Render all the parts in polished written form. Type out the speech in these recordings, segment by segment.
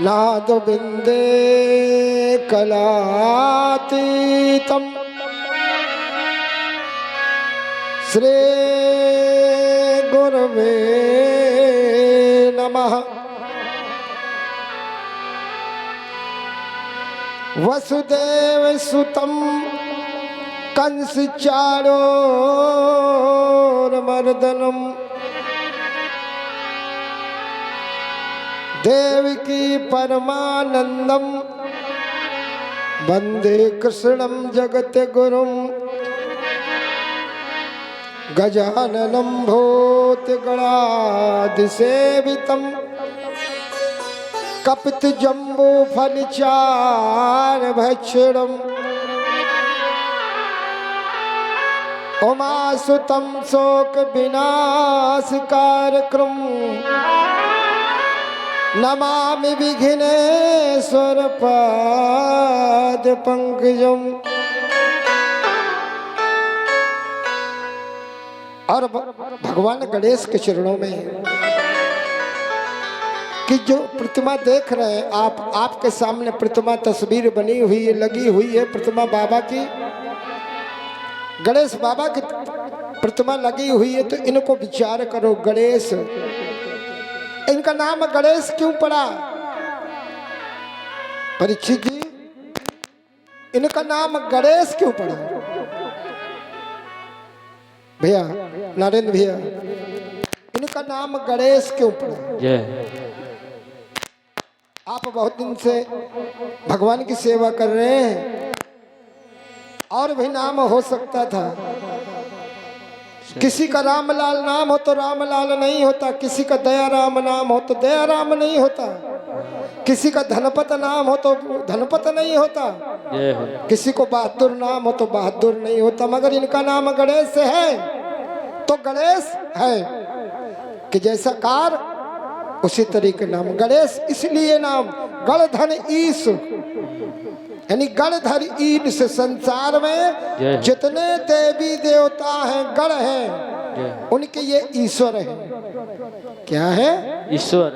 नाद बिंदे कलातीतम श्री गुरवे नमः। वसुदेव सुतम कंस चाणूरमर्दनम देवकी परमानंदम वंदे कृष्णं जगत गुरुम गजाननं भूतगणाधिसेवितं कपितजम्बूफलचारुभक्षणम् उमासुतं शोकविनाशकारकं नमामि विघ्नेश्वरपादपङ्कजम्। और भगवान गणेश के चरणों में कि जो प्रतिमा देख रहे हैं आप, आपके सामने प्रतिमा तस्वीर बनी हुई है, लगी हुई है प्रतिमा बाबा की, गणेश बाबा की प्रतिमा लगी हुई है। तो इनको विचार करो, गणेश, इनका नाम गणेश क्यों पड़ा? परीक्षित जी, इनका नाम गणेश क्यों पड़ा? भैया नरेंद्र भैया, इनका नाम गणेश क्यों पड़ा? आप बहुत दिन से भगवान की सेवा कर रहे हैं, और भी नाम हो सकता था। किसी का रामलाल नाम हो तो रामलाल नहीं होता, किसी का दयाराम नाम हो तो दयाराम नहीं होता, किसी का धनपत नाम हो तो धनपत नहीं होता, किसी को बहादुर नाम हो तो बहादुर नहीं होता। मगर इनका नाम गणेश है तो गणेश है कि जैसा कार उसी तरीके नाम गणेश। इसलिए नाम गणधर ईश, यानी गणधर ईश से संसार में जितने देवी देवता हैं, गण हैं, उनके ये ईश्वर हैं। क्या है? ईश्वर।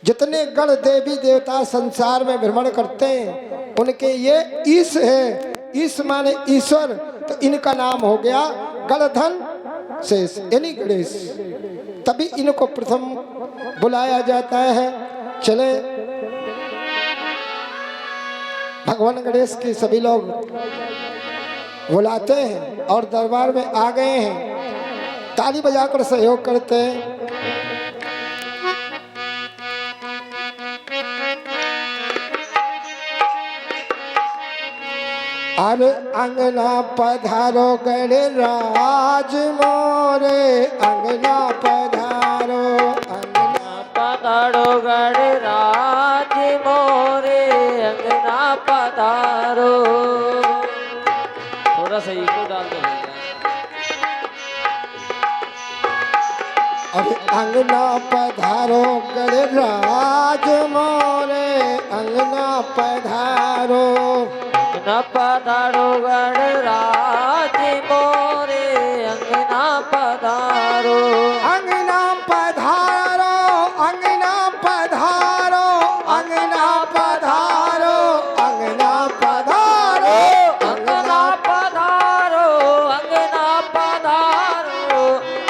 जितने गण देवी देवता संसार में भ्रमण करते हैं, उनके ये ईश है। ईश माने ईश्वर, तो इनका नाम हो गया गणधर शेष, यानी गणेश। तभी इनको प्रथम बुलाया जाता है। चले, भगवान गणेश की सभी लोग बुलाते हैं और दरबार में आ गए हैं, ताली बजाकर सहयोग करते हैं। अरे अंगना पधारो गणराज मोरे, अंगना पधारो, अंगना पधारो गणराज मोरे, अंगना पधारो। थोड़ा सा इको डाल दो भैया। अरे अंगना पधारो गणराज मोरे, अंगना पधारो, अंगना पधारो गणराज मोरे, अंगना पधारो, अंगना पधारो, अंगना पधारो, अंगना पधारो, अंगना पधारो, अंगना पधारो, अंगना पधारो,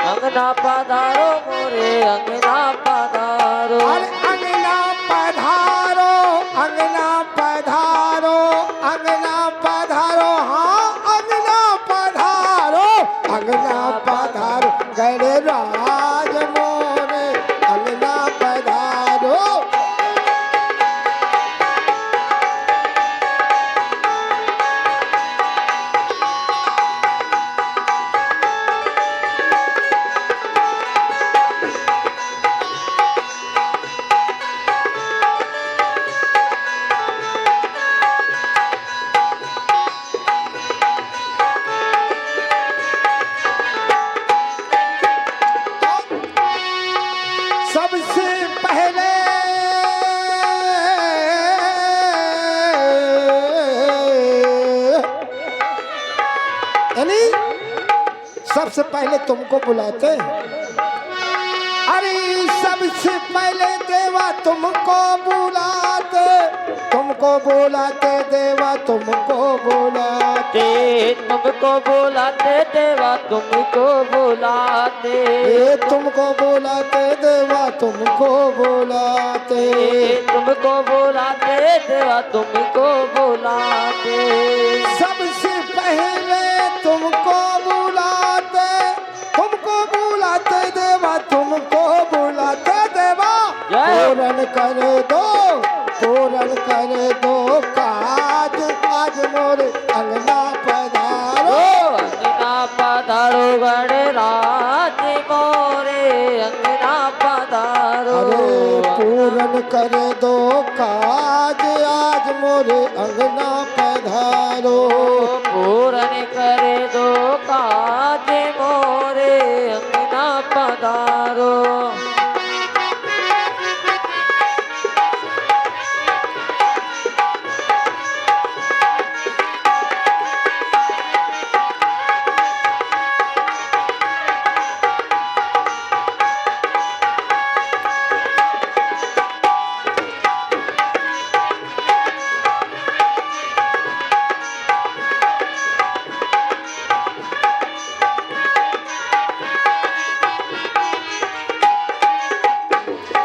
अंगना पधारो मोरे, अंगना पधारो। अरे अंगना पधारो, अंगना पधारो, अंगना पधारो, हाँ अंगना पधारो, अंगना पधारो गणराज मोरे, अंगना पधारो। सबसे पहले यानी सबसे पहले तुमको बुलाते हैं। अरे सबसे पहले देवा तुमको बुलाते, तुमको बुलाते देवा तुमको बुलाते, तुमको बुलाते देवा तुमको बुलाते, तुमको बुलाते देवा तुमको बुलाते, तुमको बुलाते देवा तुमको बुलाते। सबसे पहले तुमको बुलाते, तुमको बुलाते देवा तुमको बुलाते देवा। पूरन कर दो, पूरन कर दो काज आज मोरे अंगना पधारो, अंगना पधारो गणराज मोरे अंगना पधारो। अरे पूरन कर दो काज आज मोरे अंगना पधारो, पूरन करे दो काज मोरे अंगना पधारो।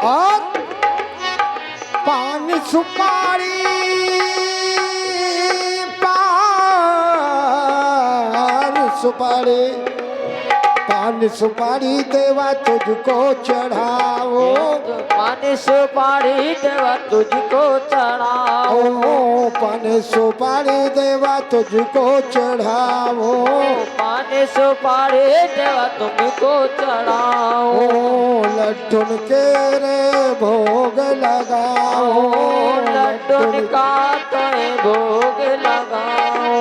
और पान सुपारी, पान सुपारी, पान सुपारी देवा तुझको चढ़ाओ, पान सुपारी देवा तुझको चढ़ाओ, पान सुपारी देवा तुझको चढ़ाओ, पान सुपारी देवा तुमको चढ़ाओ। लड्डुन के रे भोग लगाओ, लड्डुन का तो भोग लगाओ,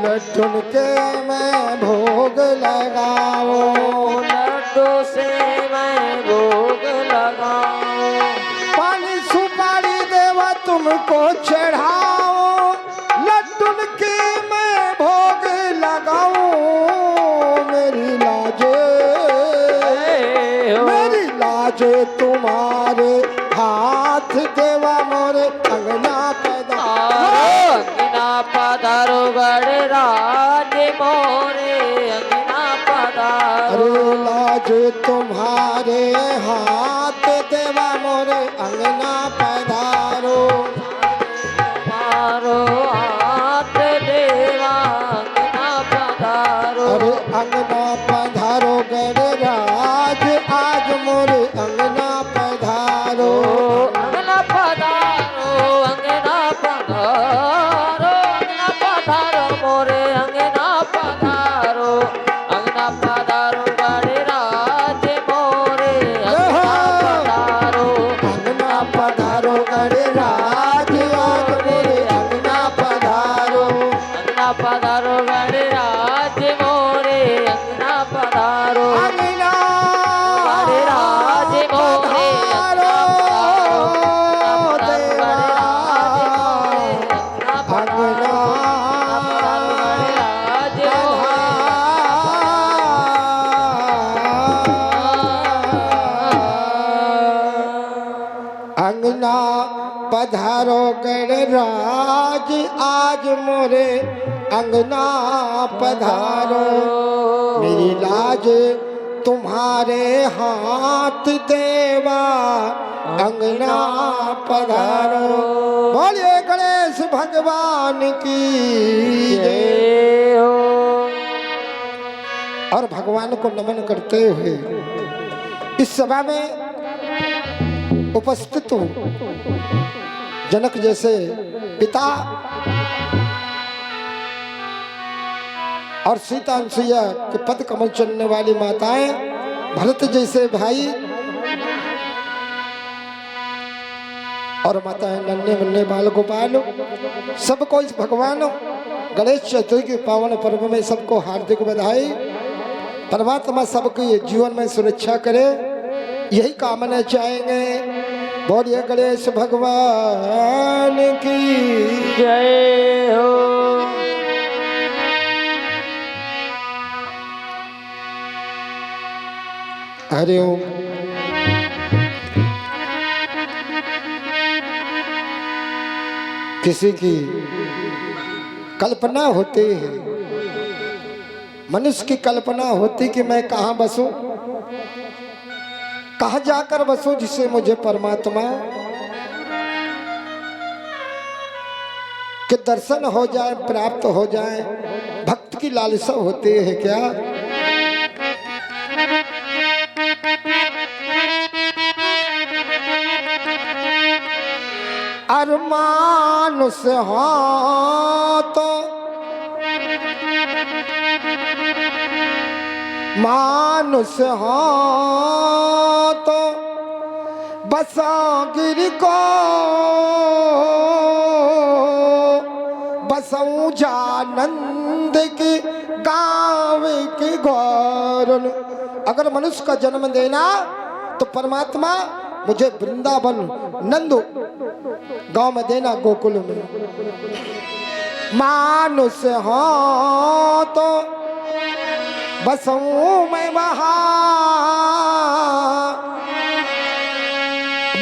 लड्डुन के मैं भोग लगाओ, लड्डू से मैं भोग लगाओ। पानी सुपारी देवा तुमको चढ़ाओ, लड्डुन के मैं भोग लगाऊं, मेरी लाजे, मेरी लाजे तुम्हारे हाथ देवा मोरे अंगना पधारो, अंगना पधारो गणराज मोरे अंगना पधारो। अरे लाजे तुम्हारे हाथ देवा मोरे अंगना पधारो, मारो हाथ देवा अंगना पधारो। अरे अंगना पधारो गणराज आज मोरे अंगना पधारो, अंगना पधारो अंगना पधारो, अंगना पधारो मोरे अंगना पधारो, अंगना पधारो गणराज मोरे अंगना पधारो, अंगना पधारो गणराज आज मोरे अंगना पधारो, अंगना पधारो गणराज मोरे अंगना पधारो, अंगना गणराज मोरे पधारो देवा, अंगना अंगना पधारो गणराज आज मोरे अंगना पधारो, मेरी लाज तुम्हारे हाथ देवा अंगना पधारो। बोलिए गणेश भगवान की जय। और भगवान को नमन करते हुए इस सभा में उपस्थित हूँ, जनक जैसे पिता और सीता अनुसुईया के पद कमल चलने वाली माताएं, भरत जैसे भाई और माताएं नन्हे मुन्ने बाल गोपाल, सबको इस भगवान गणेश चतुर्थी के पावन पर्व में सबको हार्दिक बधाई। परमात्मा सबके जीवन में सुरक्षा करे, यही कामना चाहेंगे। बोलिए गणेश भगवान की जय हो। हरि ओम। किसी की कल्पना होती है, मनुष्य की कल्पना होती कि मैं कहाँ बसूं, कहाँ जाकर बसूं जिससे मुझे परमात्मा के दर्शन हो जाए, प्राप्त हो जाए। भक्त की लालसा होती है क्या? अरमान से हाँ तो मानुष हाँ तो बसागिर को बसऊं जानंद की गाँव की गौरन। अगर मनुष्य का जन्म देना तो परमात्मा मुझे वृंदावन नंदू गांव में देना, गोकुल में। मानुष हो तो बसऊं मैं वहाँ,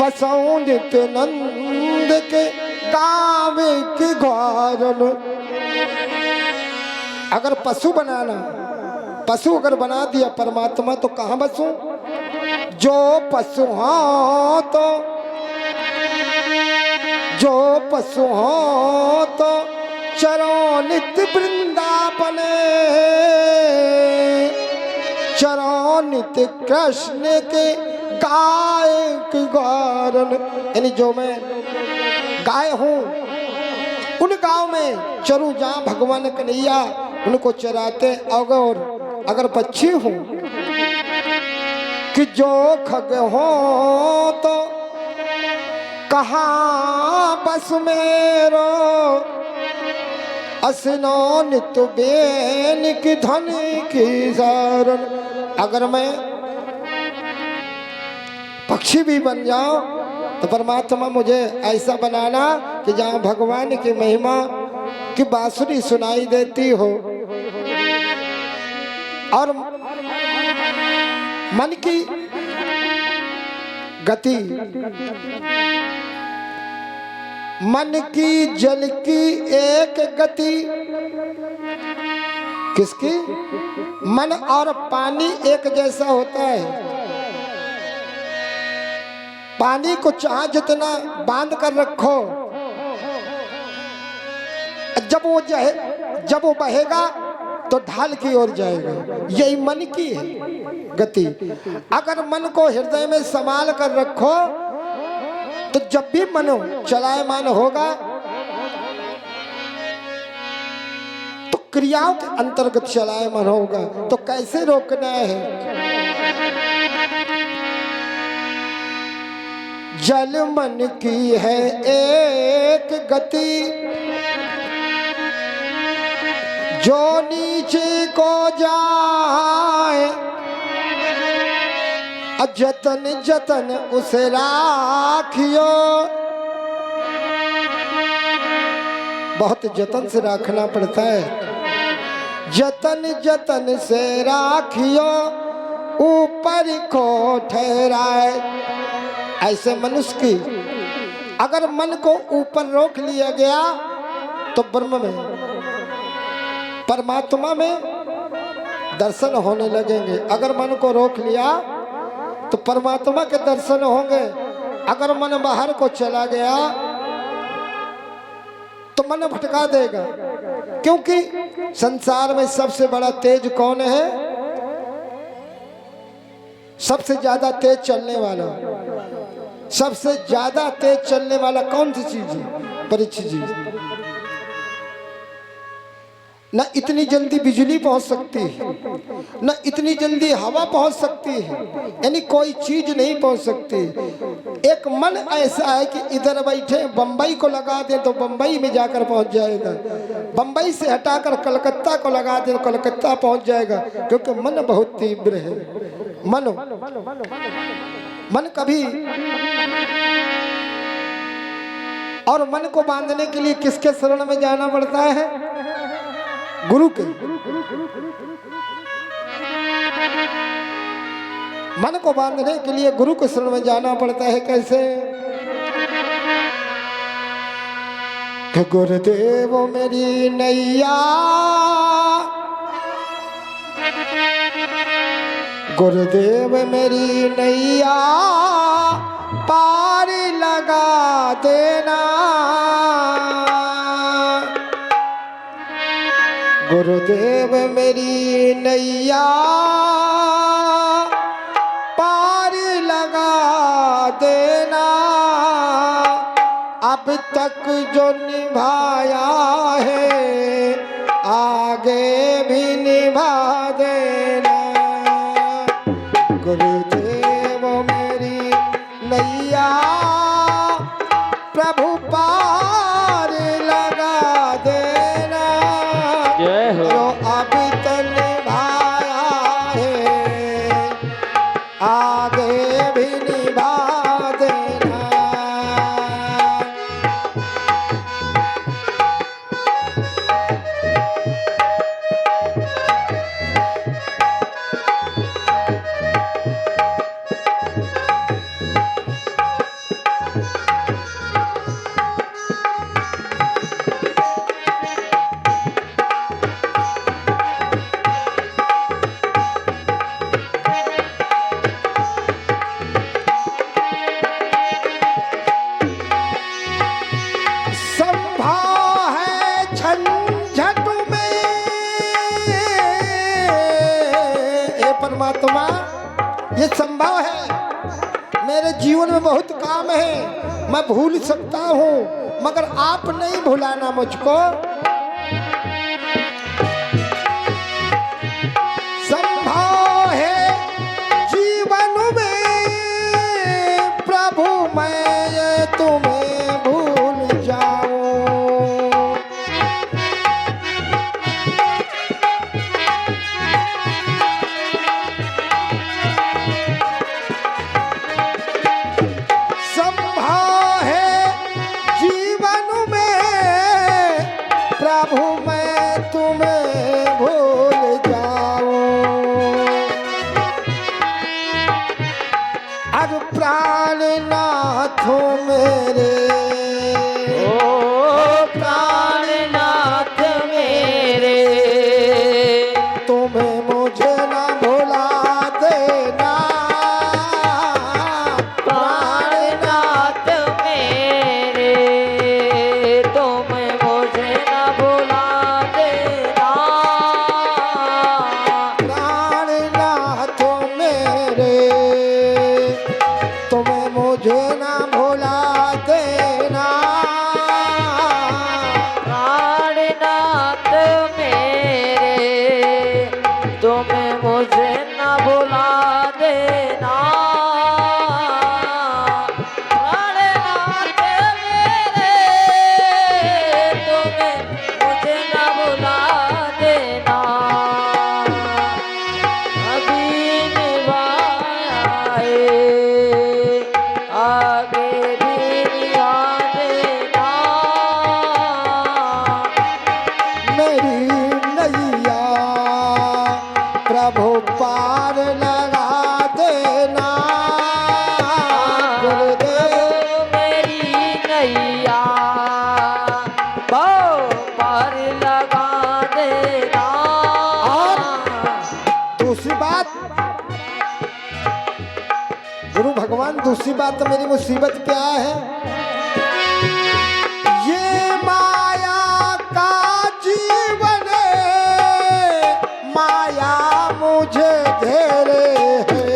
बसऊं नित्यानंद के गाँव की गौरन। अगर पशु बनाना, पशु अगर बना दिया परमात्मा तो कहाँ बसूं? जो पशु हो तो, जो पशु हो तो चरो नित्य वृंदावने, चरो नित्य कृष्ण के गाय की गौरन। यानी जो मैं गाय हूँ उन गांव में चरू जहाँ भगवान कन्हैया उनको चराते। और अगर पक्षी हूँ कि जो खग हो तो कहाँ बस मेरो, असनो नित्य बेन की धन की शरण। अगर मैं पक्षी भी बन जाऊं तो परमात्मा मुझे ऐसा बनाना कि जहाँ भगवान की महिमा की बांसुरी सुनाई देती हो और मन की गति, मन की जल की एक गति। किसकी? मन और पानी एक जैसा होता है। पानी को चाहे जितना बांध कर रखो, जब वो बहेगा तो ढाल की ओर जाएगा। यही मन की है गति। अगर मन को हृदय में संभाल कर रखो तो जब भी मन चलायमान होगा तो क्रियाओं के अंतर्गत चलायमान होगा। तो कैसे रोकना है? जल मन की है एक गति, जो नीचे को जाए, जतन जतन उसे राखियो। बहुत जतन से रखना पड़ता है। जतन जतन से राखियो, ऊपर को ठहराए। ऐसे मनुष्य की अगर मन को ऊपर रोक लिया गया तो ब्रह्म में, परमात्मा में दर्शन होने लगेंगे। अगर मन को रोक लिया तो परमात्मा के दर्शन होंगे। अगर मन बाहर को चला गया तो मन भटका देगा। क्योंकि संसार में सबसे बड़ा तेज कौन है? सबसे ज्यादा तेज चलने वाला, सबसे ज्यादा तेज चलने वाला कौन सी चीज है? परीक्षित जी। न इतनी जल्दी बिजली पहुंच सकती है, न इतनी जल्दी हवा पहुंच सकती है, यानी कोई चीज नहीं पहुंच सकती। एक मन ऐसा है कि इधर बैठे बंबई को लगा दे तो बंबई में जाकर पहुंच जाएगा, बंबई से हटाकर कलकत्ता को लगा दे तो कलकत्ता पहुंच जाएगा। क्योंकि मन बहुत तीव्र है। मन कभी, और मन को बांधने के लिए किसके शरण में जाना पड़ता है? गुरु के। मन को बांधने के लिए गुरु के शरण में जाना पड़ता है। कैसे? कि गुरुदेव मेरी नैया, गुरुदेव मेरी नैया पार लगा देना। गुरुदेव मेरी नैया पार लगा देना। अब तक जो निभाया है आगे भी निभा देना। गुरुदेव मेरी नैया प्रभु पार लगा देना। जय हो। जो अब तक निभाया है आगे भी निभा देना। संभव है झंझट में हे परमात्मा, ये संभव है। मेरे जीवन में बहुत काम है, मैं भूल सकता हूँ, मगर आप नहीं भुलाना मुझको। संभव है जीवन में प्रभु मैं तुम्हें भूल जाऊं। संभव है जीवन में प्रभु मैं तुम्हें भूल जाऊं। अर प्राणनाथ मेरे, ओ प्राणनाथ मेरे, तुम्हें मुझे न भुला देना। प्राणनाथ मेरे, तुम्हें मुझे न भुला देना। प्राणनाथ मेरे, तुम्हें मुझे न भुला देना। प्राणनाथ मेरे, तुम्हें मुझे न भुला देना। प्राणनाथ मेरे, तुम्हें मुझे न भुला देना। अभी निभाया है आगे भी निभा देना। मेरी नैया प्रभु पार लगा देना। गुरुदेव मेरी नैया पार लगा देना। और दूसरी बात, गुरु भगवान दूसरी बात मेरी मुसीबत क्या है? ये माया का जीवन है, माया मुझे घेरे है।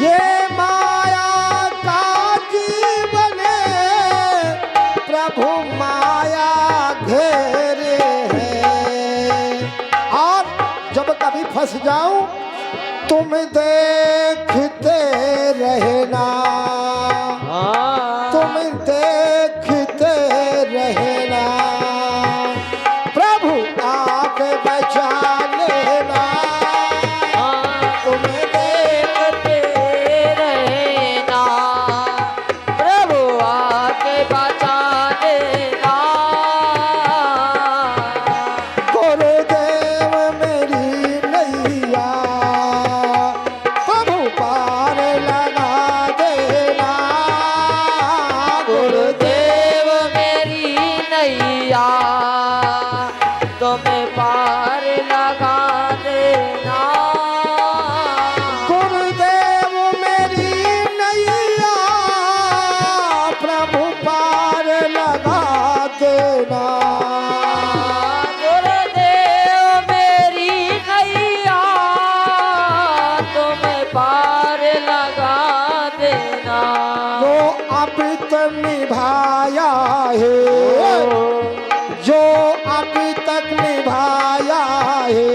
ये माया का जीवन है, प्रभु माया घेरे है। और जब कभी फंस जाऊं तुम देखते रहना। तुम देखते रहना, प्रभु आके बचा लेना। तुम्हें देखते रहना, प्रभु आके बचा लेना। गुरुदेव जो अभी तक निभाया है, जो अभी तक निभाया है,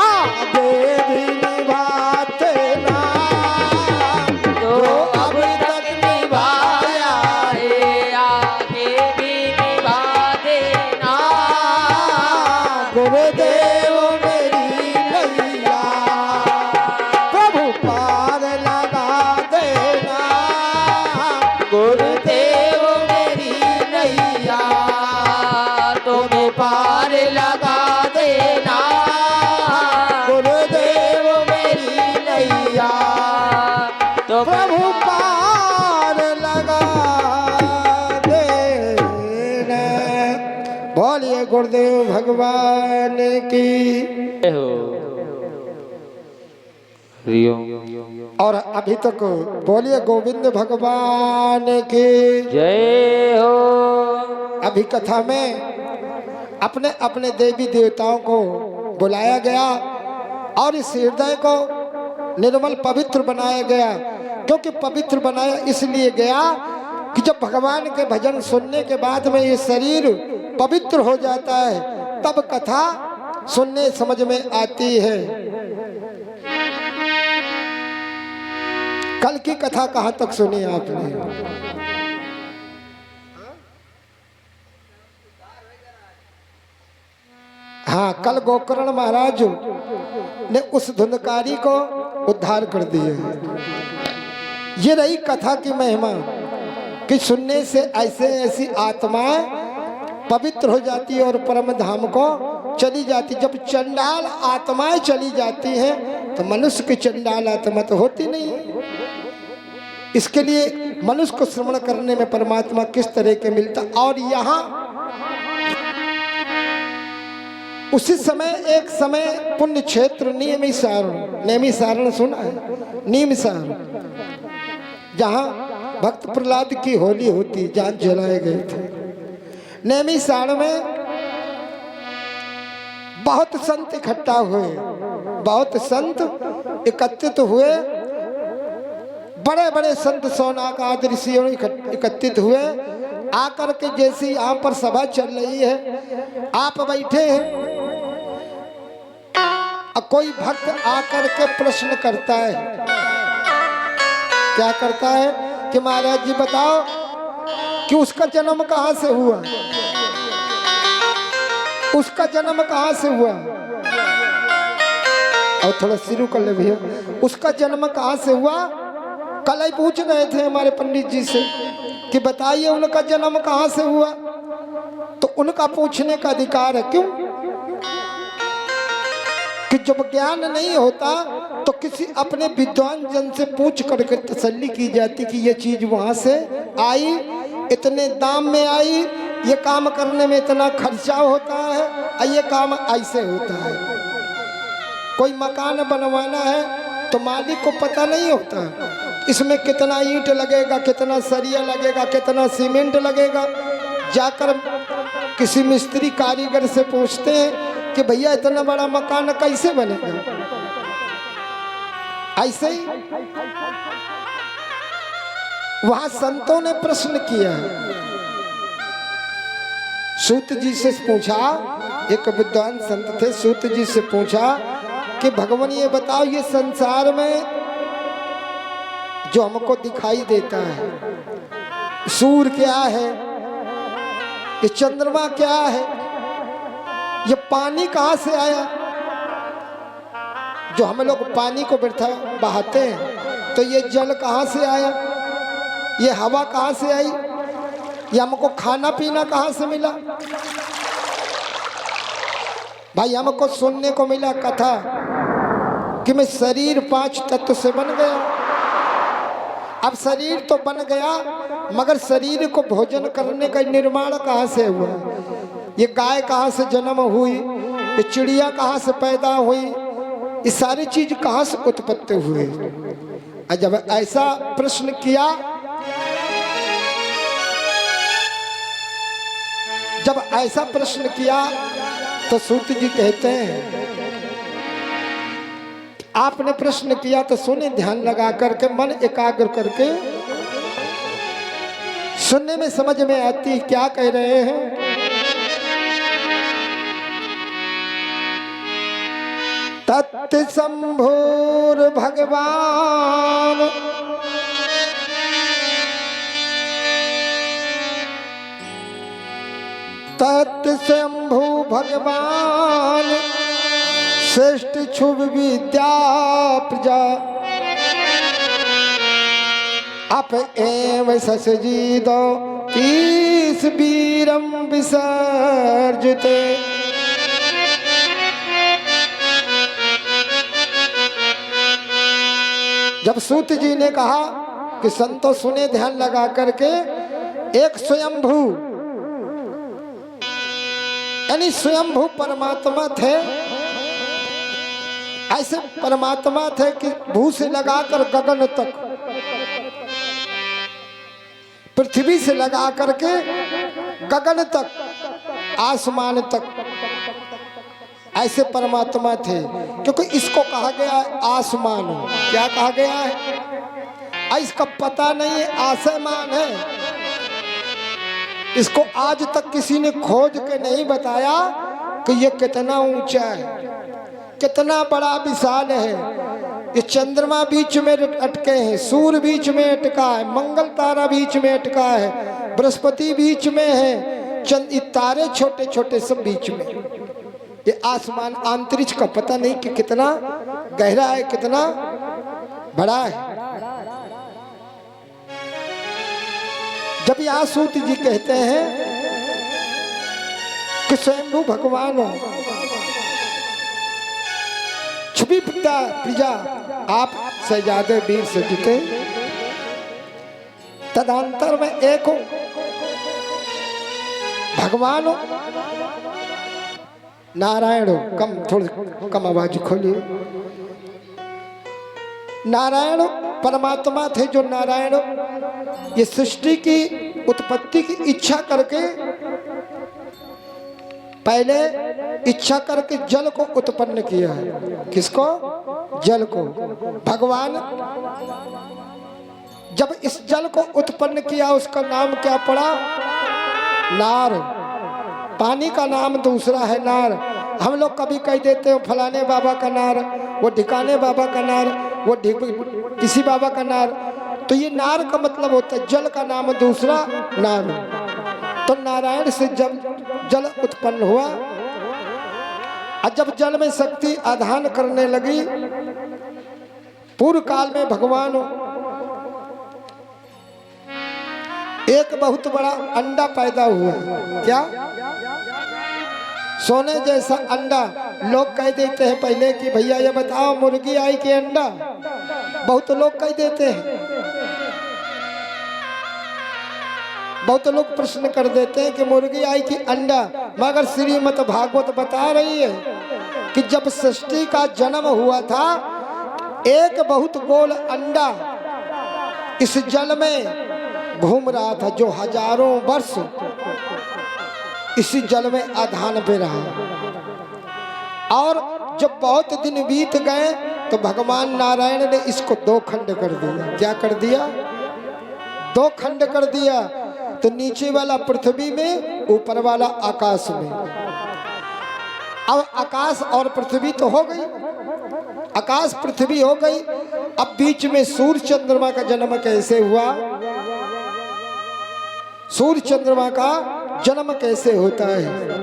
आगे भी निभाते ना। जो अब तक निभाया है आगे भी निभा देना। गुरुदेव मेरी नैया प्रभु पार लगा देना। गुरुदेव मेरी नैया तुम्हें पार लगा देना। गुरुदेव मेरी नैया तो प्रभु पार लगा देना। बोलिए गुरुदेव भगवान की। और अभी तक बोलिए गोविंद भगवान की जय हो। अभी कथा में अपने अपने देवी देवताओं को बुलाया गया और इस हृदय को निर्मल पवित्र बनाया गया। क्योंकि पवित्र बनाया इसलिए गया कि जब भगवान के भजन सुनने के बाद में ये शरीर पवित्र हो जाता है तब कथा सुनने समझ में आती है। कल की कथा कहाँ तक सुनी आपने? हाँ, कल गोकर्ण महाराज ने उस धुंधकारी को उद्धार कर दिया। ये रही कथा की महिमा कि सुनने से ऐसे ऐसी आत्माएं पवित्र हो जाती है और परम धाम को चली जाती। जब चंडाल आत्माएं चली जाती हैं तो मनुष्य की चंडाल आत्मा तो होती नहीं। इसके लिए मनुष्य को श्रवण करने में परमात्मा किस तरह के मिलता। और यहाँ उसी समय एक समय पुण्य क्षेत्र नेमिसारण सुना है? नीमसारण, जहाँ भक्त प्रहलाद की होली होती, जान जलाए गए थे। नेमिसारण में बहुत संत इकट्ठा हुए, बहुत संत एकत्रित हुए। बड़े बड़े संत सौनाक आदि ऋषियों एकत्रित हुए। आकर के जैसी यहाँ पर सभा चल रही है, आप बैठे हैं, कोई भक्त आकर के प्रश्न करता है। क्या करता है कि महाराज जी बताओ कि उसका जन्म कहाँ से हुआ, उसका जन्म कहाँ से हुआ। और थोड़ा शुरू कर ले भैया। उसका जन्म कहाँ से हुआ? कल ही पूछ रहे थे हमारे पंडित जी से कि बताइए उनका जन्म कहाँ से हुआ। तो उनका पूछने का अधिकार है। क्यों? कि जब ज्ञान नहीं होता तो किसी अपने विद्वान जन से पूछ करके तसल्ली की जाती कि ये चीज वहां से आई, इतने दाम में आई, ये काम करने में इतना खर्चा होता है और ये काम ऐसे होता है। कोई मकान बनवाना है तो मालिक को पता नहीं होता इसमें कितना ईंट लगेगा, कितना सरिया लगेगा, कितना सीमेंट लगेगा। जाकर किसी मिस्त्री कारीगर से पूछते हैं कि भैया इतना बड़ा मकान कैसे बनेगा। ऐसे ही वहां संतों ने प्रश्न किया। सूत जी से पूछा, एक विद्वान संत थे, सूत जी से पूछा कि भगवान ये बताओ, ये संसार में जो हमको दिखाई देता है, सूर्य क्या है, ये चंद्रमा क्या है, ये पानी कहाँ से आया। जो हम लोग पानी को बहाते हैं तो ये जल कहाँ से आया, ये हवा कहाँ से आई, ये हमको खाना पीना कहाँ से मिला। भाई हमको सुनने को मिला कथा कि मैं शरीर 5 तत्व से बन गया। अब शरीर तो बन गया मगर शरीर को भोजन करने का निर्माण कहाँ से हुआ। ये गाय कहाँ से जन्म हुई, ये चिड़िया कहाँ से पैदा हुई, ये सारी चीज कहाँ से उत्पत्ति हुई। और जब ऐसा प्रश्न किया, जब ऐसा प्रश्न किया तो सूत जी कहते हैं आपने प्रश्न किया तो सुने ध्यान लगा करके, मन एकाग्र करके सुनने में समझ में आती क्या कह रहे हैं। तत्संभोर भगवान तत्स्वयंभू भगवान श्रेष्ठ शुभ विद्या प्रजा अप एव ससजी दो तीस वीरम विसर्जते। जब सूत जी ने कहा कि संतो सुने ध्यान लगा करके, एक स्वयंभू यानी स्वयंभू परमात्मा थे। ऐसे परमात्मा थे कि भू से लगाकर गगन तक, पृथ्वी से लगा करके गगन तक, आसमान तक, ऐसे परमात्मा थे। क्योंकि इसको कहा गया है आसमान। क्या कहा गया है? इसका पता नहीं है, आसमान है। इसको आज तक किसी ने खोज के नहीं बताया कि ये कितना ऊंचा है, कितना बड़ा विशाल है। ये चंद्रमा बीच में अटके हैं, सूर्य बीच में अटका है, मंगल तारा बीच में अटका है, बृहस्पति बीच में है, चंद तारे छोटे छोटे सब बीच में। ये आसमान अंतरिक्ष का पता नहीं कि कितना गहरा है, कितना बड़ा है। जब यासूत जी कहते हैं कि स्वयंभू भगवान हो, छवि पिता प्रजा आप सजादे वीर सजते, तदंतर में एक हो भगवान हो, नारायण हो। थोड़ी कम आवाज खोलिए। नारायण परमात्मा थे जो नारायण ये सृष्टि की उत्पत्ति की इच्छा करके, पहले इच्छा करके जल को उत्पन्न किया है। किसको? जल को। भगवान जब इस जल को उत्पन्न किया, उसका नाम क्या पड़ा? नार। पानी का नाम दूसरा है नार। हम लोग कभी कह देते हो फलाने बाबा का नार, वो ढिकाने बाबा का नार, वो किसी बाबा का नार। तो ये नार का मतलब होता है जल का नाम दूसरा नार। तो नारायण से जब जल उत्पन्न हुआ, और जब जल में शक्ति आधान करने लगी, पूर्व काल में भगवान एक बहुत बड़ा अंडा पैदा हुआ। क्या? सोने जैसा अंडा। लोग कह देते हैं पहले कि भैया ये बताओ मुर्गी आई कि अंडा? बहुत लोग कह देते हैं, बहुत लोग प्रश्न कर देते हैं कि मुर्गी आई कि अंडा। मगर श्रीमद् भागवत बता रही है कि जब सृष्टि का जन्म हुआ था, एक बहुत गोल अंडा इस जल में घूम रहा था, जो हजारों वर्ष इसी जल में आधान पे रहा। और जब बहुत दिन बीत गए तो भगवान नारायण ने इसको दो खंड कर दिया। क्या कर दिया? दो खंड कर दिया। तो नीचे वाला पृथ्वी में, ऊपर वाला आकाश में। अब आकाश और पृथ्वी तो हो गई, आकाश पृथ्वी हो गई। अब बीच में सूर्य चंद्रमा का जन्म कैसे हुआ? सूर्य चंद्रमा का जन्म कैसे होता है?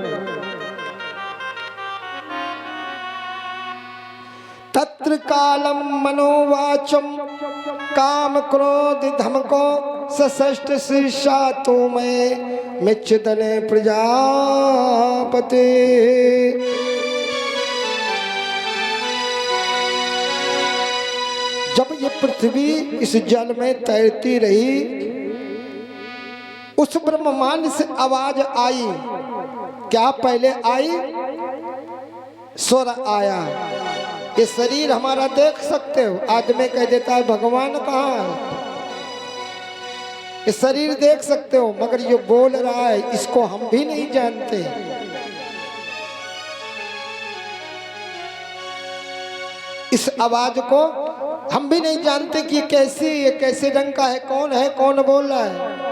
तत्र कालम मनोवाचम काम क्रोध धमको सष्ट शीर्षा तो मैं मिच्छदने प्रजापति। जब ये पृथ्वी इस जल में तैरती रही, उस ब्रह्मांड से आवाज आई। क्या पहले आई? स्वर आया। ये शरीर हमारा देख सकते हो, आदमी कह देता है भगवान कहाँ है? ये शरीर देख सकते हो, मगर ये बोल रहा है, इसको हम भी नहीं जानते। इस आवाज को हम भी नहीं जानते कि ये कैसे रंग का है, कौन बोल रहा है।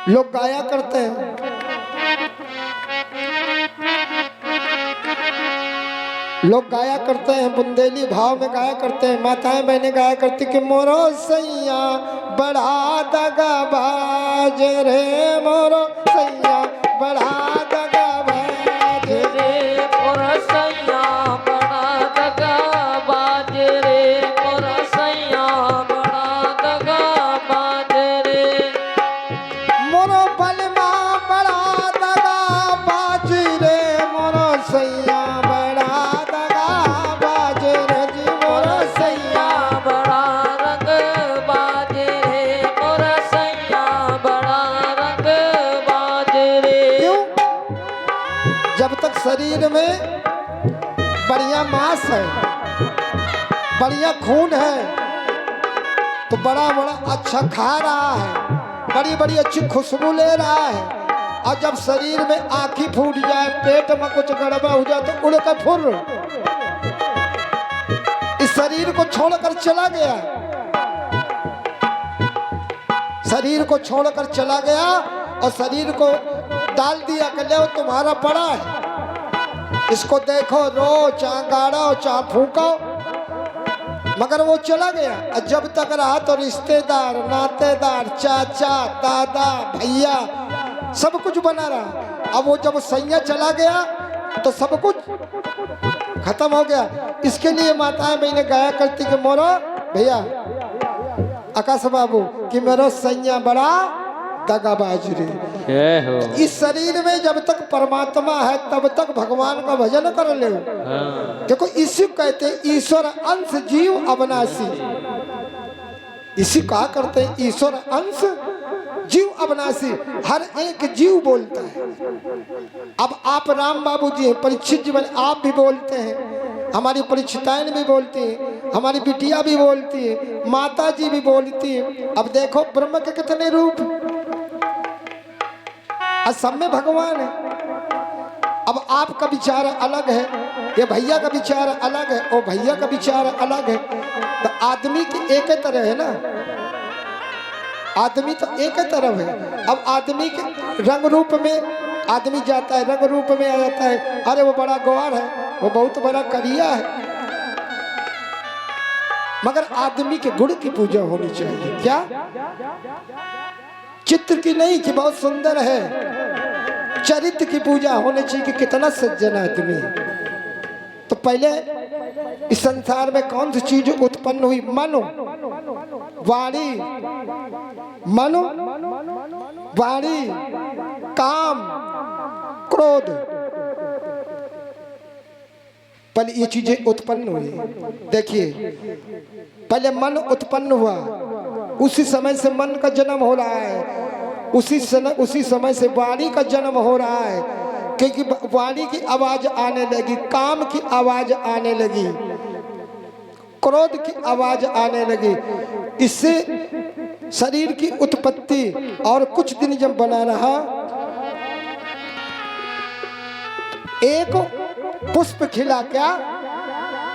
लोग गाया करते हैं, बुंदेली भाव में गाया करते हैं। माताएं बहनें गाया करती कि मोरो सैया बड़ा दगाबाज रे, मोरो सैया बड़ा दगाबाज रे, मोरा सैया बड़ा दगाबाज रे, मोरा सैया बड़ा दगाबाज रे। मोरो बलमा बड़ा दगाबाज रे, मोरो सैया बड़ा दगाबाज रे जी, मोरो सैया बड़ा रंगबाज रे, मोरा सैया बड़ा रंगबाज रे। क्यों? जब तक शरीर में बढ़िया मांस है, बढ़िया खून है, तो बड़ा बड़ा अच्छा खा रहा है, बड़ी बड़ी अच्छी खुशबू ले रहा है। और जब शरीर में आँखी फूट जाए, पेट में कुछ गड़बड़ हो जाए तो उड़ कर फुर इस शरीर को छोड़कर चला गया, शरीर को छोड़कर चला गया और शरीर को डाल दिया कि ले तुम्हारा पड़ा है, इसको देखो, रो, चाहे गाड़ो, चाहे फूको। मगर वो चला गया। और जब तक रहा तो रिश्तेदार, नातेदार, चाचा, दादा, भैया सब कुछ बना रहा। अब वो जब सैया चला गया तो सब कुछ खत्म हो गया। इसके लिए माताएं बहनें गाया करती कि मोरो भैया आकाश बाबू कि मेरो सैया बड़ा दगाबाज रे। इस शरीर में जब तक परमात्मा है तब तक भगवान का भजन कर ले। देखो इसी कहते हैं ईश्वर अंश जीव अविनाशी, इसी कहा करते हैं ईश्वर अंश जीव अविनाशी। हर एक जीव बोलता है। अब आप राम बाबू जी हैं, परीक्षित जीवन आप भी बोलते हैं, हमारी परीक्षिताएं भी बोलती हैं, हमारी बिटिया भी बोलती है, माता जी भी बोलती है। अब देखो ब्रह्म के कितने रूप, सब में भगवान है। अब आपका विचार अलग है, ये भैया का विचार अलग है, वो भैया का विचार अलग है। तो आदमी की एक ही तरह है ना, आदमी तो एक ही तरफ है। अब आदमी के रंग रूप में आदमी जाता है, रंग रूप में आ जाता है, अरे वो बड़ा ग्वार है, वो बहुत बड़ा करिया है। मगर आदमी के गुण की पूजा होनी चाहिए। क्या? चित्र की नहीं कि बहुत सुंदर है, चरित्र की पूजा होनी चाहिए कि कितना सज्जन आदमी है। तो पहले इस संसार में कौन सी चीज उत्पन्न हुई? मनो वाणी, मनो वाणी, काम, क्रोध, पहले ये चीजें उत्पन्न हुई। देखिए पहले मन उत्पन्न हुआ, उसी समय से मन का जन्म हो रहा है, उसी समय से वाणी का जन्म हो रहा है। क्योंकि वाणी की आवाज आने लगी, काम की आवाज आने लगी, क्रोध की आवाज आने लगी। इससे शरीर की उत्पत्ति और कुछ दिन जब बना रहा, एक पुष्प खिला, क्या?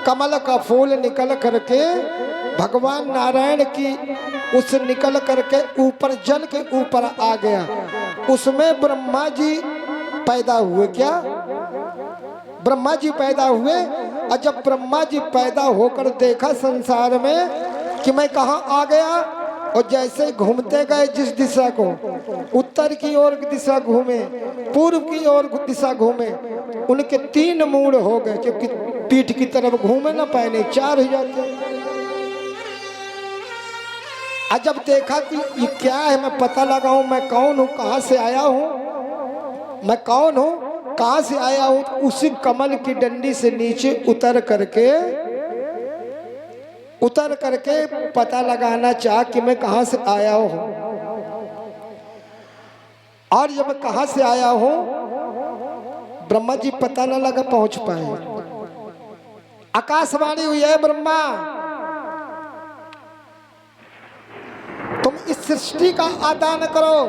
कमल का फूल निकल करके भगवान नारायण की उस निकल करके ऊपर जल के ऊपर आ गया। उसमें ब्रह्मा जी पैदा हुए। क्या? ब्रह्मा जी पैदा हुए। और जब ब्रह्मा जी पैदा होकर देखा संसार में कि मैं कहाँ आ गया, और जैसे घूमते गए जिस दिशा को, उत्तर की ओर दिशा घूमे, पूर्व की ओर दिशा घूमे, उनके 3 मूड हो गए, क्योंकि पीठ की तरफ घूमे ना पाए, नहीं 4 हो जाते। और जब देखा कि ये क्या है, मैं पता लगाऊं मैं कौन हूँ, कहाँ से आया हूँ, मैं कौन हूँ, कहाँ से आया हूँ, तो उसी कमल की डंडी से नीचे उतर करके पता लगाना चाह कि मैं कहाँ से आया हूँ। और जब मैं कहाँ से आया हूँ, ब्रह्मा जी पता न लगा पहुंच पाए। आकाशवाणी हुई है, ब्रह्मा तुम इस सृष्टि का आदान करो,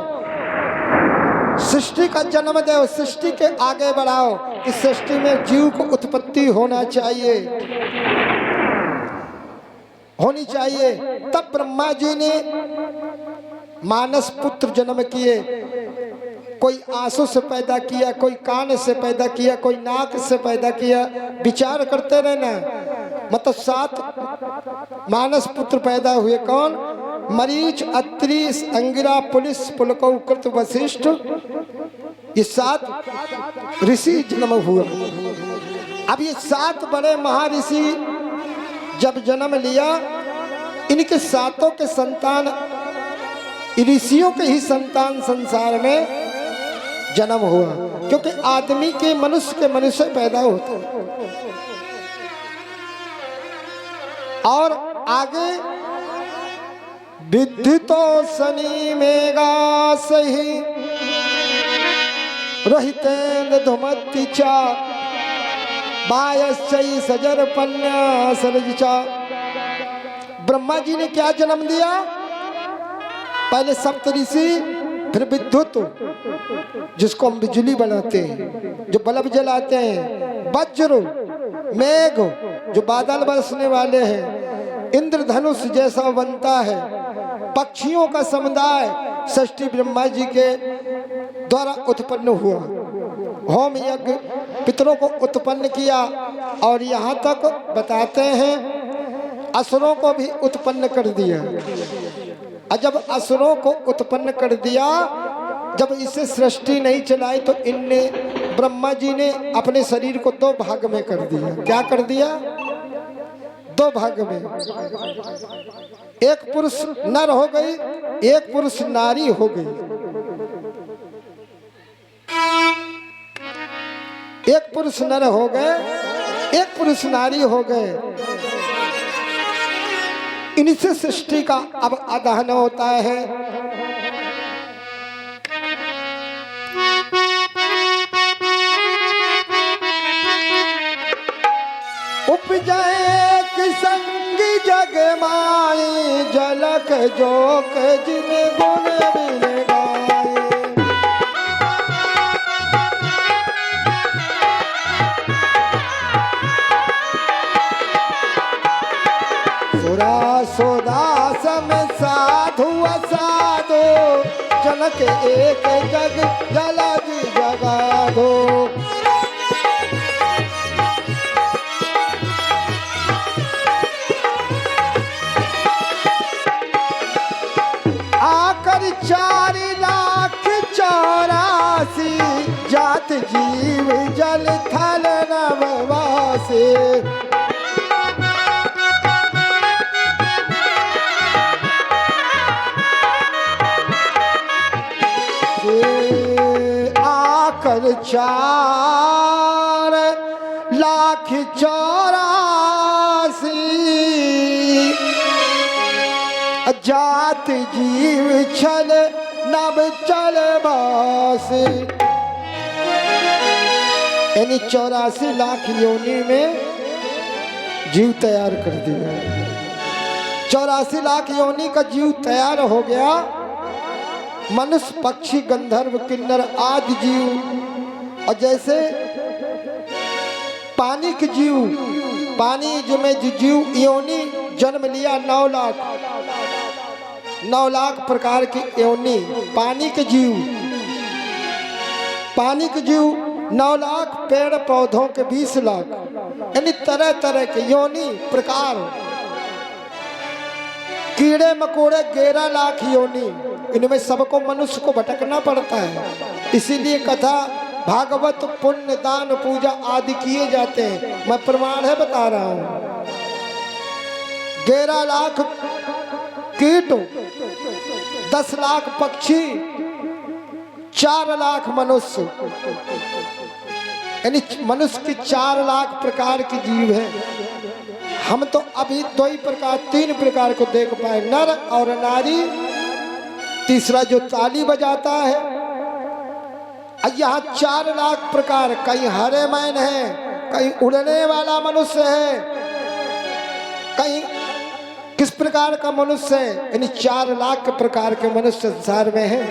सृष्टि का जन्म दो, सृष्टि के आगे बढ़ाओ। इस सृष्टि में जीव को उत्पत्ति होना चाहिए, होनी चाहिए। तब ब्रह्मा जी ने मानस पुत्र जन्म किए। कोई आंसू से पैदा किया, कोई कान से पैदा किया, कोई नाक से पैदा किया। विचार करते रहना। मतलब 7 मानस पुत्र पैदा हुए। कौन? मरीच, अत्रि, अंगिरा, पुलिस, पुलकौ, कृत, वशिष्ठ। ये 7 ऋषि जन्म हुए। अब ये 7 बड़े महर्षि जब जन्म लिया, इनके 7 के संतान ऋषियों के ही संतान संसार में जन्म हुआ। क्योंकि आदमी के मनुष्य पैदा होते हैं। और आगे विद्युतो शनि मेघा सही रोहितेन्द्र धुमति चा बायश्चई सजर पन्या सरजिचा। ब्रह्मा जी ने क्या जन्म दिया? पहले सप्तऋषि, फिर विद्युत जिसको हम बिजली बनाते हैं, जो बल्ब जलाते हैं, वज्र, मेघ जो बादल बरसने वाले हैं, इंद्रधनुष जैसा बनता है, पक्षियों का समुदाय षष्ठी ब्रह्मा जी के द्वारा उत्पन्न हुआ। होम यज्ञ पितरों को उत्पन्न किया। और यहाँ तक बताते हैं असुरों को भी उत्पन्न कर दिया। और जब असुरों को उत्पन्न कर दिया, जब इसे सृष्टि नहीं चलाई, तो इनने ब्रह्मा जी ने अपने शरीर को 2 भाग में कर दिया। क्या कर दिया? 2 भाग में। एक पुरुष नर हो गई, एक पुरुष नारी हो गई। एक पुरुष नर हो गए, एक पुरुष नारी हो गए। इनसे सृष्टि का अब आदान होता है। उपजाए संग जग माई झलक जोक जिन गुण बिन गाए। सुरा सुदास में साधु असाधु जनक एक जग जलज जगाधो। आकर 4,84,000 जात जीव जल थल नववासी। आकर 4,84,000 जात जीव छल नभ चल बास। यानी 84 लाख योनि में जीव तैयार कर दिया। 84 लाख योनि का जीव तैयार हो गया। मनुष्य, पक्षी, गंधर्व, किन्नर आदि जीव। और जैसे पानी के जीव, पानी जो में जीव योनि जन्म लिया 9 लाख प्रकार की योनि। पानी के जीव, पानी के जीव 9 लाख, पेड़ पौधों के 20 लाख। यानी तरह तरह के योनि प्रकार। कीड़े मकोड़े 11 लाख योनि। इनमें सबको मनुष्य को भटकना पड़ता है। इसीलिए कथा, भागवत, पुण्य, दान, पूजा आदि किए जाते हैं। मैं प्रमाण है बता रहा हूँ। 11 लाख कीट, 10 लाख पक्षी, 4 लाख मनुष्य। यानी मनुष्य की 4 लाख प्रकार की जीव है। हम तो अभी 3 प्रकार को देख पाए, नर और नारी। तीसरा जो ताली बजाता है। यहाँ 4 लाख प्रकार। कहीं हरे मैन है, कहीं उड़ने वाला मनुष्य है, कहीं किस प्रकार का मनुष्य है। यानी 4 लाख प्रकार के मनुष्य संसार में है।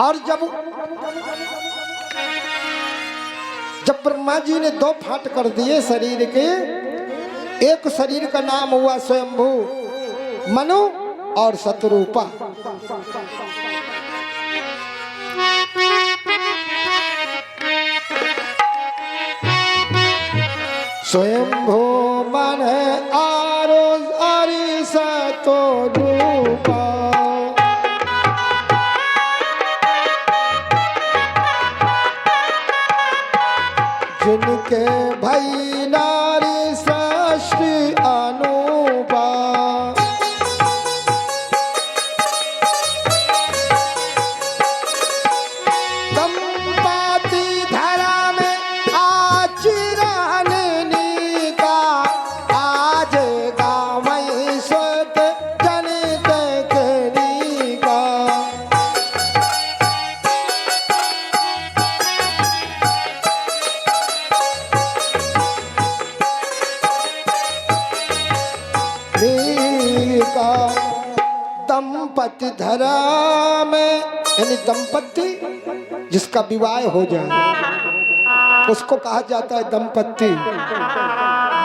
और जब ब्रह्मा जी ने 2 फाट कर दिए शरीर के, एक शरीर का नाम हुआ स्वयंभू मनु और शतरूपा। स्वयंभू मन आरो आरी शतरूपा, जिनके भई नारी सृष्टि अनुपा। दंपति धरा में आचरण नीका, आज गावै स्वत जनित कनिका। का दंपति धरा में, यानी दंपति जिसका विवाह हो जाए उसको कहा जाता है दंपति।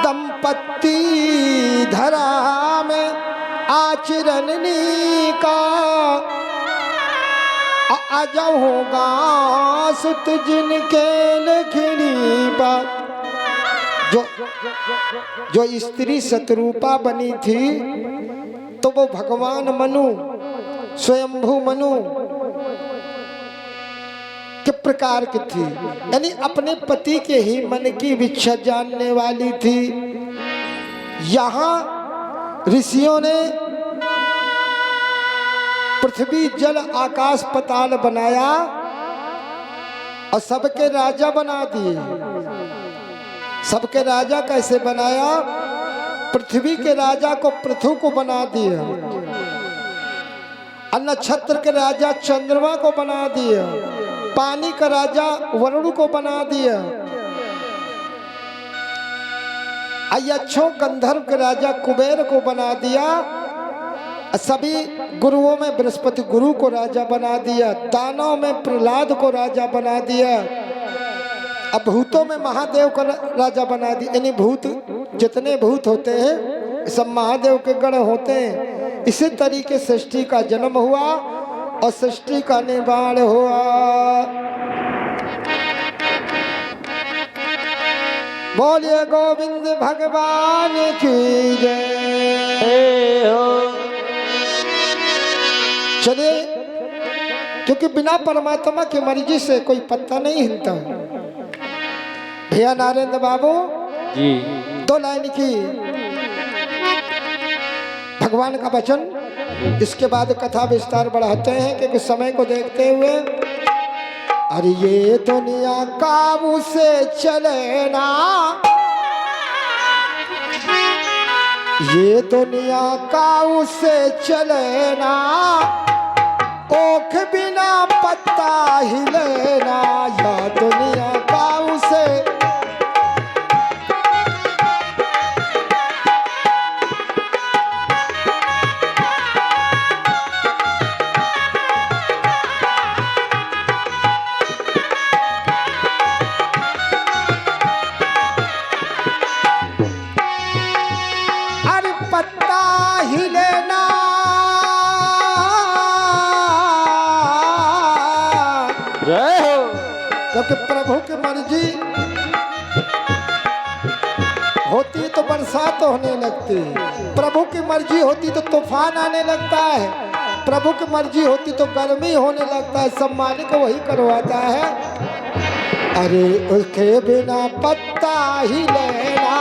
दंपति धरा में आचरण का, अजहोगा सुत जिनके लखनी बात। जो स्त्री शतरूपा बनी थी तो वो भगवान मनु, स्वयंभू मनु के प्रकार की थी, यानी अपने पति के ही मन की इच्छा जानने वाली थी। यहाँ ऋषियों ने पृथ्वी जल आकाश पताल बनाया और सबके राजा बना दिए। सबके राजा कैसे बनाया? पृथ्वी के राजा को पृथु को बना दिया, नक्षत्र के राजा चंद्रमा को बना दिया, पानी का राजा वरुण को बना दिया, अयच्छों गंधर्व के राजा कुबेर को बना दिया। सभी गुरुओं में बृहस्पति गुरु को राजा बना दिया, दानों में प्रहलाद को राजा बना दिया, अब भूतों में महादेव को राजा बना दिया। यानी भूत जितने भूत होते हैं सब महादेव के गण होते हैं। इसी तरीके सृष्टि का जन्म हुआ और सृष्टि का निर्माण हुआ। बोलिए गोविंद भगवान की जय हो। चलिए, क्योंकि बिना परमात्मा की मर्जी से कोई पत्ता नहीं हिलता। भैया नारेंद्र बाबू जी 2 लाइन की भगवान का वचन, इसके बाद कथा विस्तार बढ़ाते हैं क्योंकि समय को देखते हुए। अरे ये दुनिया काबू से चले ना, ये दुनिया काबू से चले ना, ओख बिना पत्ता हिले ना। या दुनिया काबू से क्योंकि प्रभु की मर्जी होती तो बरसात होने लगती, प्रभु की मर्जी होती तो तूफान आने लगता है, प्रभु की मर्जी होती तो गर्मी होने लगता है। सब मालिक वही करवाता है। अरे उसके बिना पत्ता ही लेना,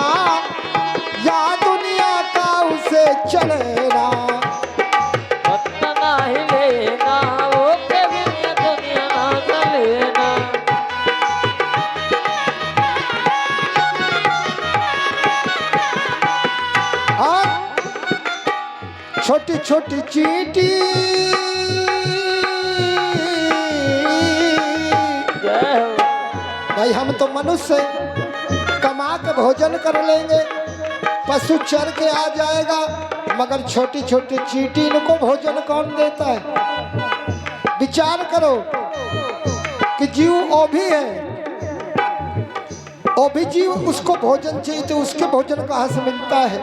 या दुनिया का उसे चलेना। पत्ता नहीं लेना, ओके बिना दुनिया ना चलेना। छोटी छोटी चींटी भाई, हम तो मनुष्य कमा के भोजन कर लेंगे, पशु चर के आ जाएगा, मगर छोटी छोटी चींटी इनको भोजन कौन देता है? विचार करो, कि जीव वो भी है, वो भी जीव, उसको भोजन चाहिए तो उसके भोजन कहाँ से मिलता है।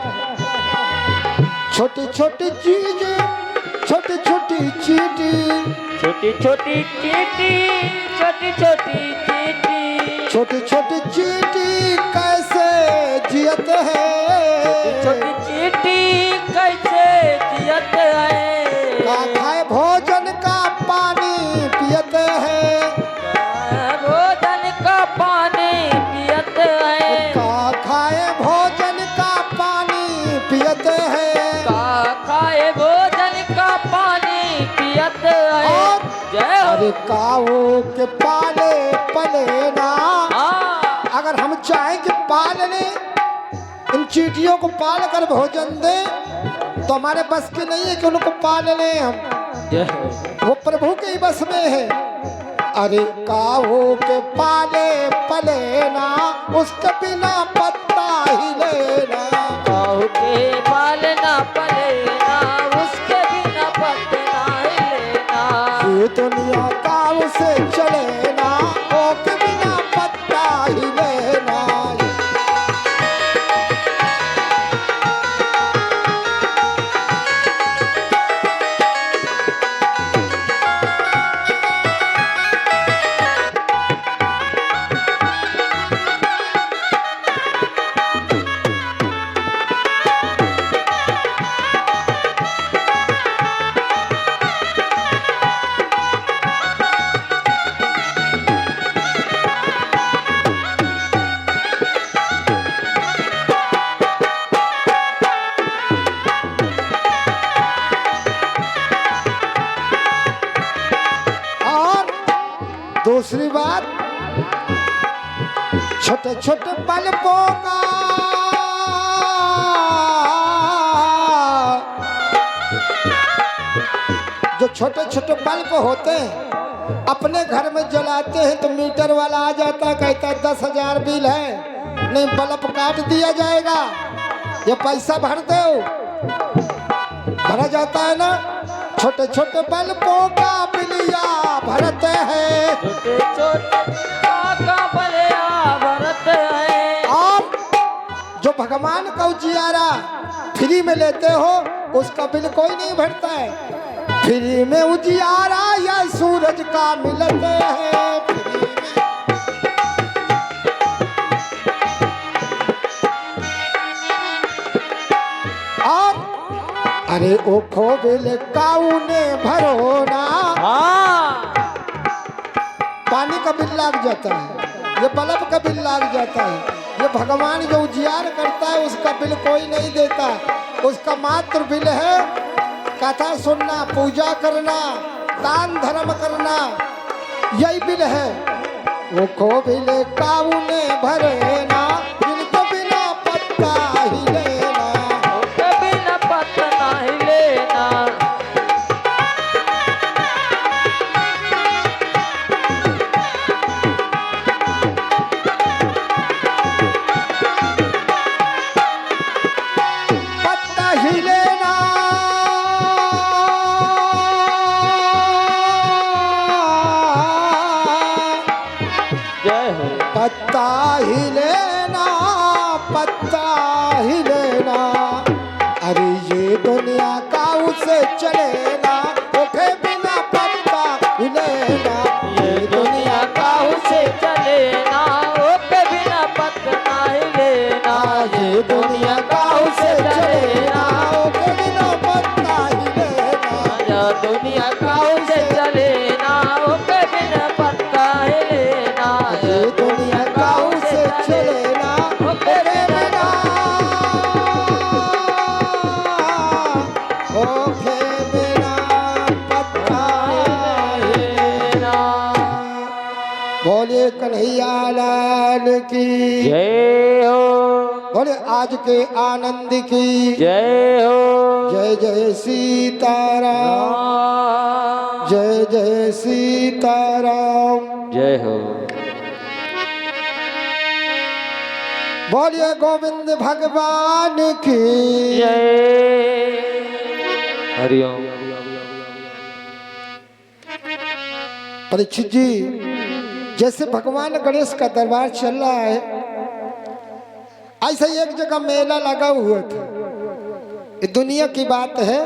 छोटी छोटी चीजें, छोटी छोटी चीटी, छोटी छोटी चीटी, छोटी छोटी चीटी, छोटी छोटी चीटी कैसे जियत है, छोटी चीटी कैसे जियत है। का खाए भोजन का पानी पियत है, भोजन का पानी पियत है। का खाए भोजन का पानी पियत है, का खाए भोजन का पानी पियत है। और जय हो। अरे काऊ के पाले पले ना, हाँ। अगर हम चाहें कि पाल लें, इन चींटियों को पाल कर भोजन दें, तो हमारे बस की नहीं है कि उनको पाल लें हम, जय हो। वो प्रभु के ही बस में है। अरे काऊ के पाले पले ना, उसके बिना पत्ता ही लेना, काऊ के पालना पलेना, उसके बिना पत्ता ही लेना। ये दुनिया काऊ से चले ना, ओ के बिना पत्ता ही लेना। दूसरी बात, छोटे छोटे पलकों का जो छोटे छोटे बल्ब होते हैं, अपने घर में जलाते हैं तो मीटर वाला आ जाता है, कहता है 10,000 बिल है, नहीं बल्ब काट दिया जाएगा, ये पैसा भर दो, भरा जाता है ना। छोटे छोटे बल्बों का बिलिया भरते हैं, छोटे छोटे का बलिया भरत है। और जो भगवान का उजियारा फ्री में लेते हो, उसका बिल कोई नहीं भरता है। फ्री में उजियारा या सूरज का मिलते हैं, फ्री में। और अरे ओ खोबिल काउने भरो ना, हाँ। पानी का बिल लाग जाता है, ये बल्ब का बिल लाग जाता है, ये भगवान जो उजियार करता है उसका बिल कोई नहीं देता, उसका मात्र बिल है कथा सुनना, पूजा करना, दान धर्म करना, यही बिल है। वो खोबिल काउने भरे ना, जिनको बिना पत्ता ही लेना, उसके बिना पत्ता ही लेना। पत्ता ही लेना, जय हो। पत्ता ही लेना, पत्ता ही लेना। अरे ये दुनिया का उसे चलेना, ओके बिना पत्ता ही लेना, ये दुनिया का उसे चलेना, उसके बिना पत्ता ही लेना। ये दुनिया का उसे चलेना, ओके बिना पत्ता ही लेना। या दुनिया का उसे चलेना, उसके बिना पत्ता ही लेना। ये दुनिया का उसे चलेना, ओके बिना, ओके बिना पत्ता ही लेना। बोले कन्हैया लाल की जय हो। बोले आज के आनंद की जय हो। जय जय सीताराम, जय जय सीताराम। जय हो। बोलिए गोविंद भगवान की जय। हरिओम। परीक्षित जी जैसे भगवान गणेश का दरबार चल रहा है, ऐसे एक जगह मेला लगा हुआ था। ये दुनिया की बात है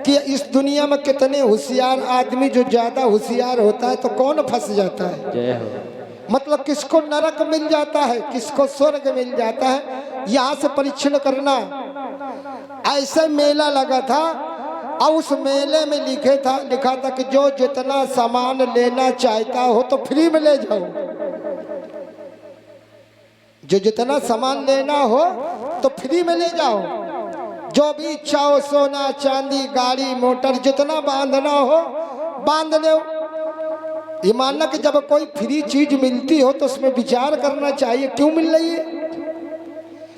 कि इस दुनिया में कितने होशियार आदमी, जो ज्यादा होशियार होता है तो कौन फंस जाता है। जय हो। मतलब किसको नरक मिल जाता है, किसको स्वर्ग मिल जाता है, यहाँ से परीक्षण करना। ऐसे मेला लगा था और उस मेले में लिखा था कि जो जितना सामान लेना चाहता हो तो फ्री में ले जाओ। जो जितना सामान लेना हो तो फ्री में ले जाओ। जो भी इच्छा हो, सोना चांदी गाड़ी मोटर जितना बांधना हो बांध लो। ये मानना कि जब कोई फ्री चीज मिलती हो तो उसमें विचार करना चाहिए क्यों मिल रही है।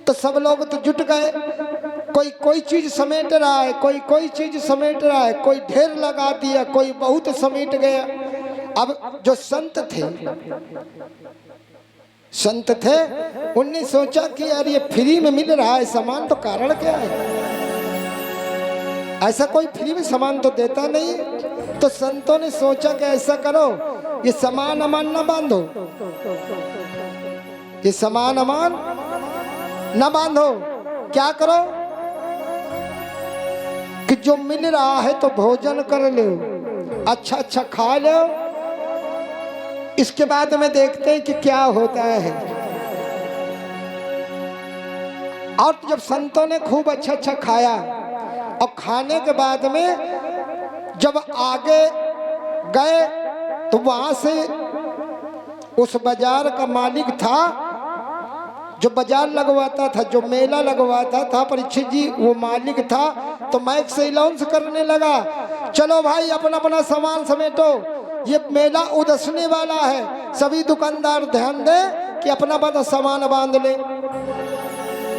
तो सब लोग तो जुट गए, कोई कोई चीज समेट रहा है, कोई चीज समेट रहा है, कोई ढेर लगा दिया, कोई बहुत समेट गया। अब जो संत थे उनने सोचा कि यार ये फ्री में मिल रहा है सामान, तो कारण क्या है। ऐसा कोई फ्री में सामान तो देता नहीं। तो संतों ने सोचा कि ऐसा करो, ये सामान अमान न बांधो, ये सामान अमान न बांधो। क्या करो कि जो मिल रहा है तो भोजन कर लो, अच्छा अच्छा खा लो, इसके बाद में देखते हैं कि क्या होता है। और जब संतों ने खूब अच्छा अच्छा खाया और खाने के बाद में जब आगे गए तो वहां से उस बाजार का मालिक था, जो बाजार लगवाता था, जो मेला लगवाता था परीक्षित जी, वो मालिक था। तो माइक से अनाउंस करने लगा, चलो भाई अपना अपना सामान समेटो, ये मेला उदसने वाला है। सभी दुकानदार ध्यान दें कि अपना अपना सामान बांध ले।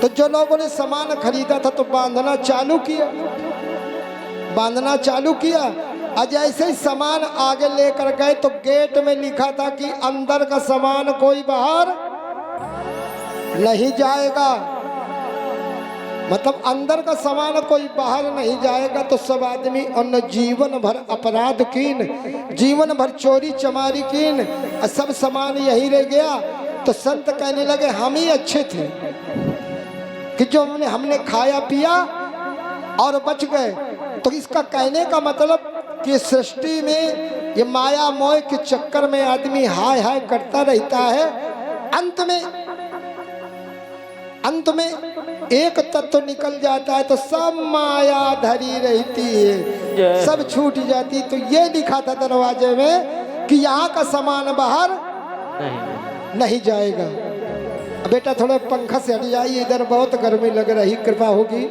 तो जो लोगों ने सामान खरीदा था तो बांधना चालू किया। और जैसे ही सामान आगे लेकर गए तो गेट में लिखा था कि अंदर का सामान कोई बाहर नहीं जाएगा। मतलब अंदर का सामान कोई बाहर नहीं जाएगा। तो सब आदमी और जीवन भर अपराध कीन, जीवन भर चोरी चमारी कीन, सब सामान यही रह गया। तो संत कहने लगे हम ही अच्छे थे कि जो हमने खाया पिया और बच गए। तो इसका कहने का मतलब कि सृष्टि में ये माया मोह के चक्कर में आदमी हाय हाय करता रहता है। अंत में एक तत्व निकल जाता है तो सब माया धरी रहती है, सब छूट जाती। तो ये लिखा था दरवाजे में कि यहाँ का सामान बाहर नहीं जाएगा। बेटा थोड़ा पंखा से हट जाइए, इधर बहुत गर्मी लग रही, कृपा होगी।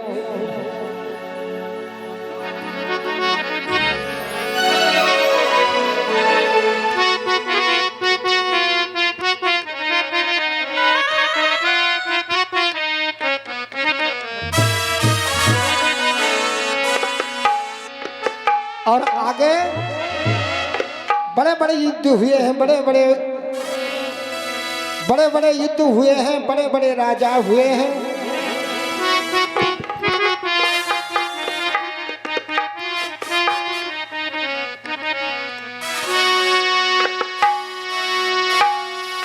और आगे बड़े बड़े युद्ध हुए हैं, बड़े बड़े युद्ध हुए हैं, बड़े बड़े राजा हुए हैं।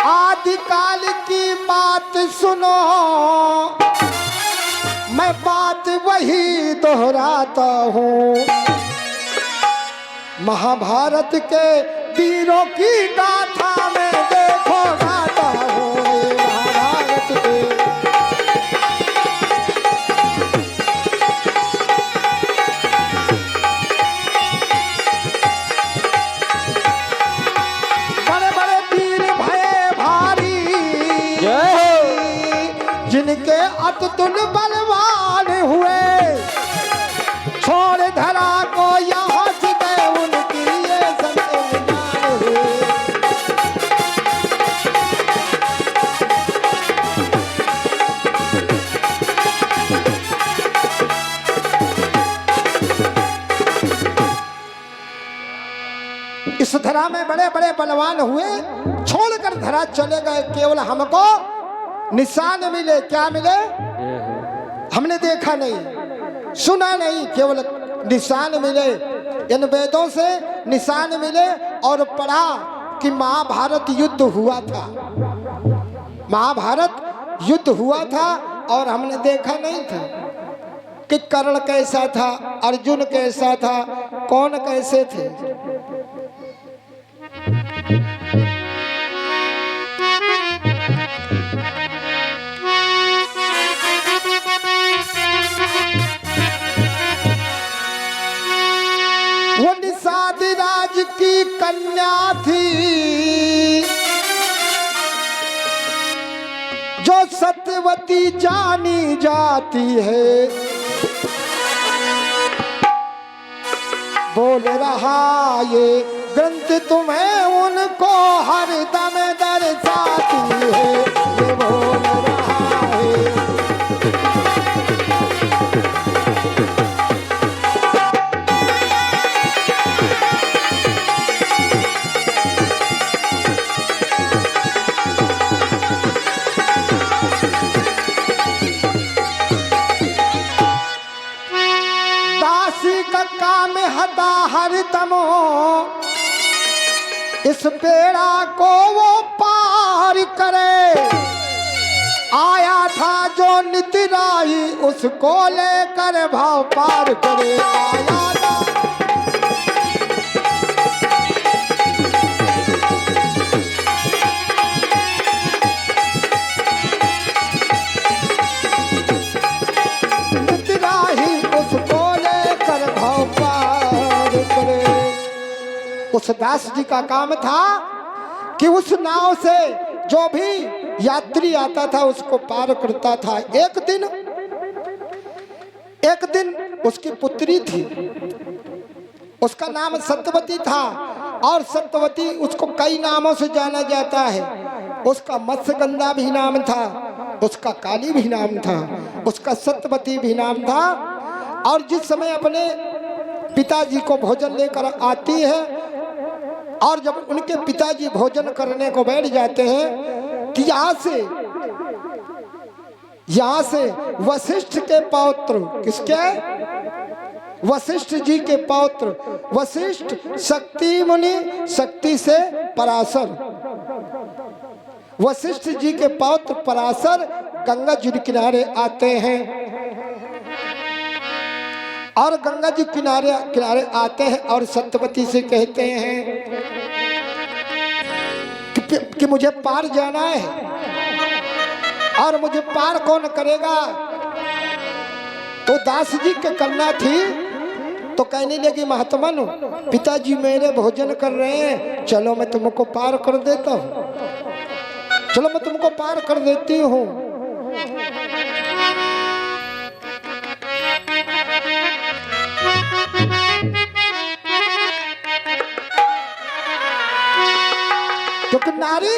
आदिकाल की बात सुनो, मैं बात वही दोहराता हूँ। महाभारत के वीरों की गाथा में देखो गाता हूँ। महाभारत के बड़े बड़े वीर भये भारी, जिनके अतुल बलवान हुए, छोड़ धरा को यहाँ से गए उनकी ये संतान हुए। इस धरा में बड़े बड़े बलवान हुए, छोड़कर धरा चले गए। केवल हमको निशान मिले। क्या मिले? हमने देखा नहीं, सुना नहीं, केवल निशान मिले। इन वेदों से निशान मिले और पढ़ा कि महाभारत युद्ध हुआ था, महाभारत युद्ध हुआ था और हमने देखा नहीं था कि कर्ण कैसा था, अर्जुन कैसा था, कौन कैसे थे। वो निषाद राज की कन्या थी जो सत्यवती जानी जाती है। बोल रहा ये ग्रंथ तुम्हें उनको हरदम दर्शाती है। ये बोल रहा है काम हदा हर तमो, इस बेड़ा को वो पार करे। आया था जो नितराई उसको लेकर भाव पार करे। आया था उस दास जी का काम था कि उस नाव से जो भी यात्री आता था उसको पार करता था। एक दिन उसकी पुत्री थी, उसका नाम सत्यवती था और सत्यवती उसको कई नामों से जाना जाता है। उसका मत्स्यगंधा भी नाम था, उसका काली भी नाम था, उसका सत्यवती भी नाम था। और जिस समय अपने पिताजी को भोजन लेकर आती है और जब उनके पिताजी भोजन करने को बैठ जाते हैं कि यहाँ से वशिष्ठ के पौत्र, किसके? वशिष्ठ जी के पौत्र वशिष्ठ, शक्ति मुनि, शक्ति से पराशर, वशिष्ठ जी के पौत्र पराशर गंगा जी किनारे आते हैं और गंगा जी किनारे आते हैं और सत्यवती से कहते हैं कि मुझे पार जाना है और मुझे पार कौन करेगा। तो दास जी के कन्या थी तो कहने लगी महात्मन, पिताजी मेरे भोजन कर रहे हैं, चलो मैं तुमको पार कर देता हूँ, चलो मैं तुमको पार कर देती हूँ। क्योंकि नारी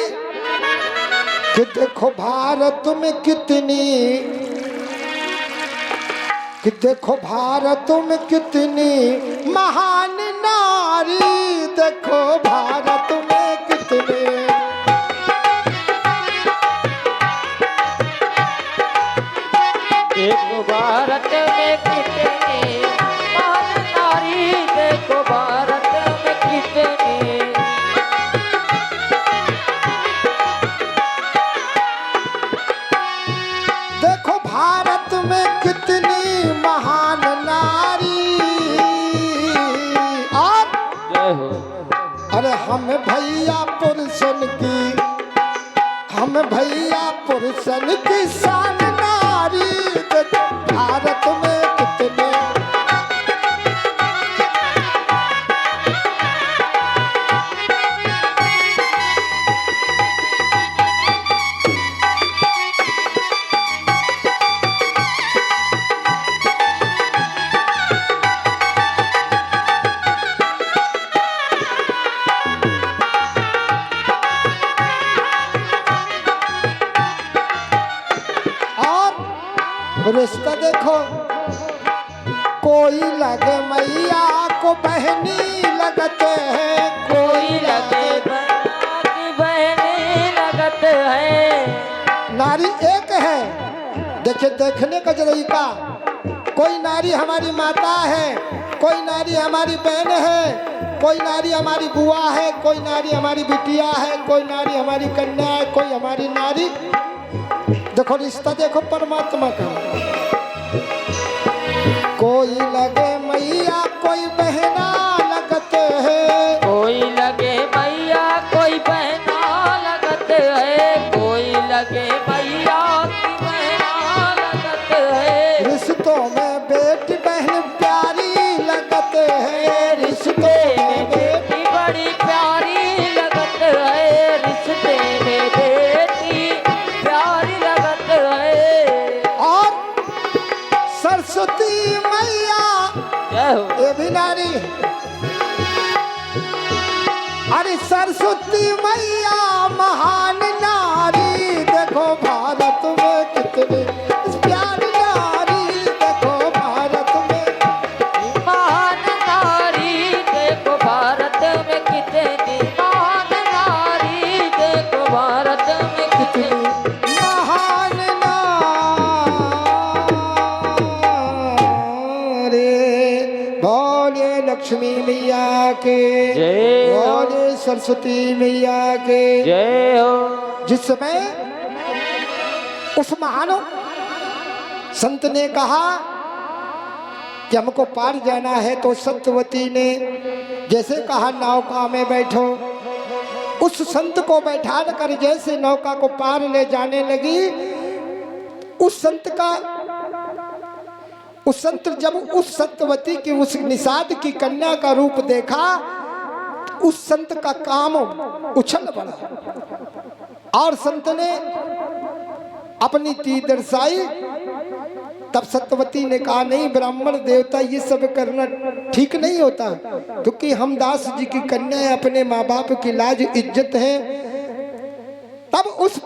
कि देखो भारत में कितनी, कि देखो भारत में कितनी महान नारी, देखो भारत में कितने। देखो भारत में कितनी महान नारी, देखो भारत में कितनी। देखो भारत में कितनी महान नारी। और अरे हम भैया पुरुषन की, हम भैया पुरुषन की शान नारी, देखो भारत में कितने। रिश्ता देखो, कोई लगे मैया को बहनी लगते हैं, कोई लगे बहनी लगते हैं। नारी एक है, देखिए देखने का तरीका, कोई नारी हमारी माता है, कोई नारी हमारी बहन है, कोई नारी हमारी बुआ है, कोई नारी हमारी बिटिया है, कोई नारी हमारी कन्या है, कोई हमारी नारी। देखो रिश्ता देखो परमात्मा का। कोई लगे मैया कोई बहना लगते हैं, कोई लगे मैया कोई बहना लगते है, कोई लगे मैया की बहना लगते है। रिश्तों में बेटी बहन प्यारी लगते हैं, रिश्तों में बेटी बड़ी प्यारी लगत है, रिश्ते में बेटी प्यारी लगत है। और सरस्वती मैया जय हो। ये भी नारी। अरे सरस्वती मैया महान नारी, देखो भारत में कितनी प्यारी नारी, देखो भारत में महान नारी, देखो भारत में कितनी महान नारी, देखो भारत में कितनी महान नारी। बोले लक्ष्मी मैया के, जय हो। बोले सरस्वती मैया के जय हो। जिस समय उस महान संत ने कहा कि हमको पार जाना है, तो सत्यवती ने जैसे कहा नौका में बैठो, उस संत को बैठा कर जैसे नौका को पार ले जाने लगी, उस संत जब उस सत्यवती की उस निषाद की कन्या का रूप देखा, उस संत का काम उछल पड़ा और संत ने अपनी तीर दर्शाई। तब सत्यवती ने कहा नहीं ब्राह्मण देवता ये सब करना ठीक नहीं होता, क्योंकि हम दास जी की कन्या अपने माँ बाप की लाज इज्जत है। तब उस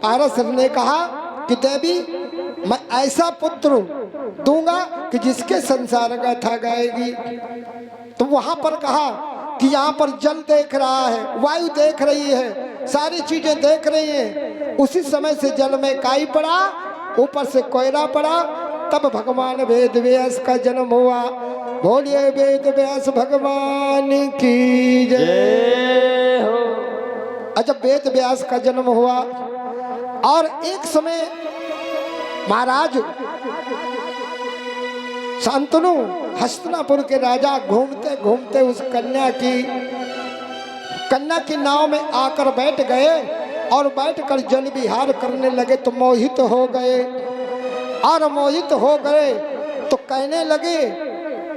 पारस ने कहा कि देवी मैं ऐसा पुत्र दूंगा कि जिसके संसार गाथा गाएगी। तो वहां पर कहा कि यहाँ पर जल देख रहा है, वायु देख रही है, सारी चीजें देख रही हैं। उसी समय से जल में काई पड़ा, ऊपर से कोयला पड़ा। तब भगवान वेद व्यास का जन्म हुआ। बोलिए वेद व्यास भगवान की जय हो। जब वेद व्यास का जन्म हुआ और एक समय महाराज शांतनु हस्तिनापुर के राजा घूमते घूमते उस कन्या की नाव में आकर बैठ गए और बैठकर जल विहार करने लगे। तो मोहित हो गए और मोहित हो गए तो कहने लगे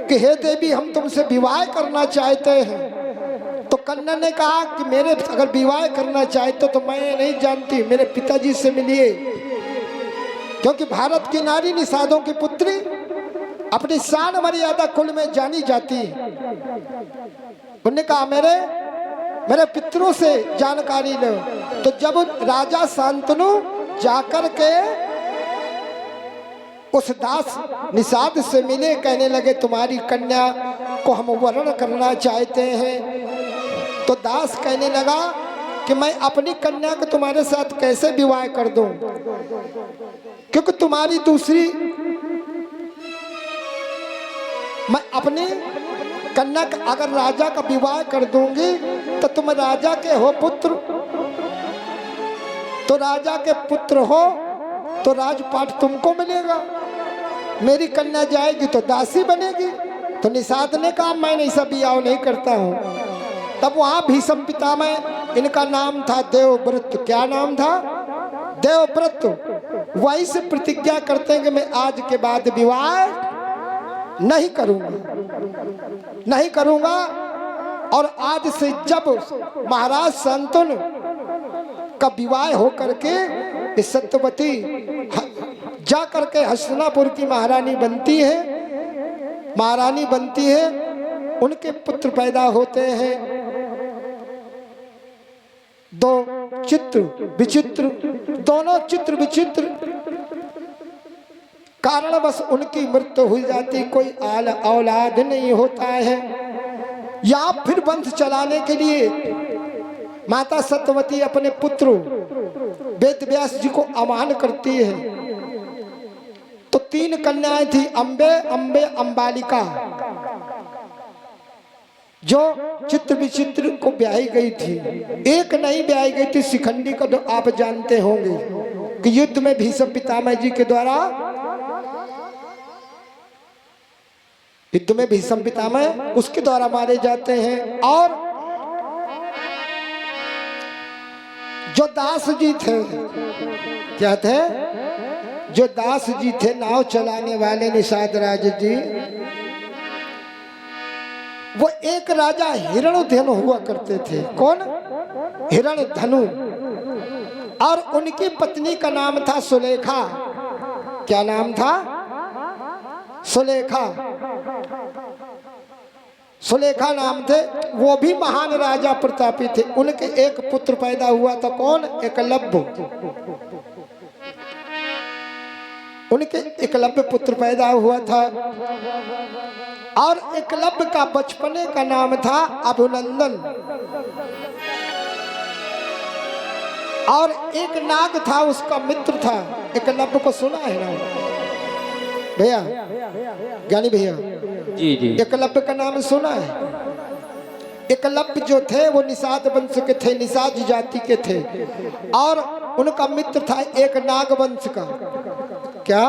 कि हे देवी हम तुमसे विवाह करना चाहते हैं। तो कन्या ने कहा कि मेरे अगर विवाह करना चाहते तो मैं नहीं जानती, मेरे पिताजी से मिलिए, क्योंकि भारत की नारी निषादों की पुत्री अपनी शान मर्यादा कुल में जानी जाती है। उन्होंने कहा मेरे पितरों से जानकारी लो। तो जब राजा शांतनु जाकर के उस दास निषाद से मिले, कहने लगे तुम्हारी कन्या को हम वर्ण करना चाहते हैं। तो दास कहने लगा कि मैं अपनी कन्या को तुम्हारे साथ कैसे विवाह कर दूं, क्योंकि तुम्हारी दूसरी, मैं अपनी कन्या का अगर राजा का विवाह कर दूंगी तो तुम राजा के हो पुत्र, तो राजा के पुत्र हो तो राजपाट तुमको मिलेगा, मेरी कन्या जाएगी तो दासी बनेगी। तो निषाद ने कहा मैं ऐसा विवाह नहीं करता हूँ। तब वहां भीष्म पितामह, इनका नाम था देवव्रत। क्या नाम था? देवव्रत। वहीं से प्रतिज्ञा करते हैं कि मैं आज के बाद विवाह नहीं करूंगा। और आज से जब महाराज शांतनु का विवाह हो करके सत्यवती जा करके हस्तिनापुर की महारानी बनती है, उनके पुत्र पैदा होते हैं। दो चित्र विचित्र, दोनों चित्र विचित्र कारणवश उनकी मृत्यु हो जाती, कोई औलाद नहीं होता है। या फिर वंश चलाने के लिए माता सत्यवती अपने पुत्र वेद व्यास जी को आह्वान करती है। तो 3 कन्याएं थी, अंबे, अंबालिका। जो चित्र विचित्र को ब्याही गई थी, एक नहीं ब्याही गई थी, शिखंडी को तो आप जानते होंगे कि युद्ध में भीष्म पितामह जी के द्वारा, युद्ध में भीष्म पितामह उसके द्वारा मारे जाते हैं। और जो दास जी थे, क्या थे, जो दास जी थे नाव चलाने वाले निषाद राज जी, वो एक राजा हिरणधनु हुआ करते थे। कौन? हिरणधनु। और उनकी पत्नी का नाम था सुलेखा। क्या नाम था? सुलेखा। सुलेखा नाम थे। वो भी महान राजा प्रतापी थे। उनके एक पुत्र पैदा हुआ था। कौन? एकलव्य। उनके एकलव्य पुत्र पैदा हुआ था। और एकलव्य का बचपने का नाम था अभिनंदन। और एक नाग था, उसका मित्र था। एकलव्य को सुना है ना भैया, ज्ञानी भैया? जी जी। एकलव्य का नाम सुना है? एकलव्य जो थे वो निषाद वंश के थे, निषाद जाति के थे। और उनका मित्र था एक नाग वंश का। क्या?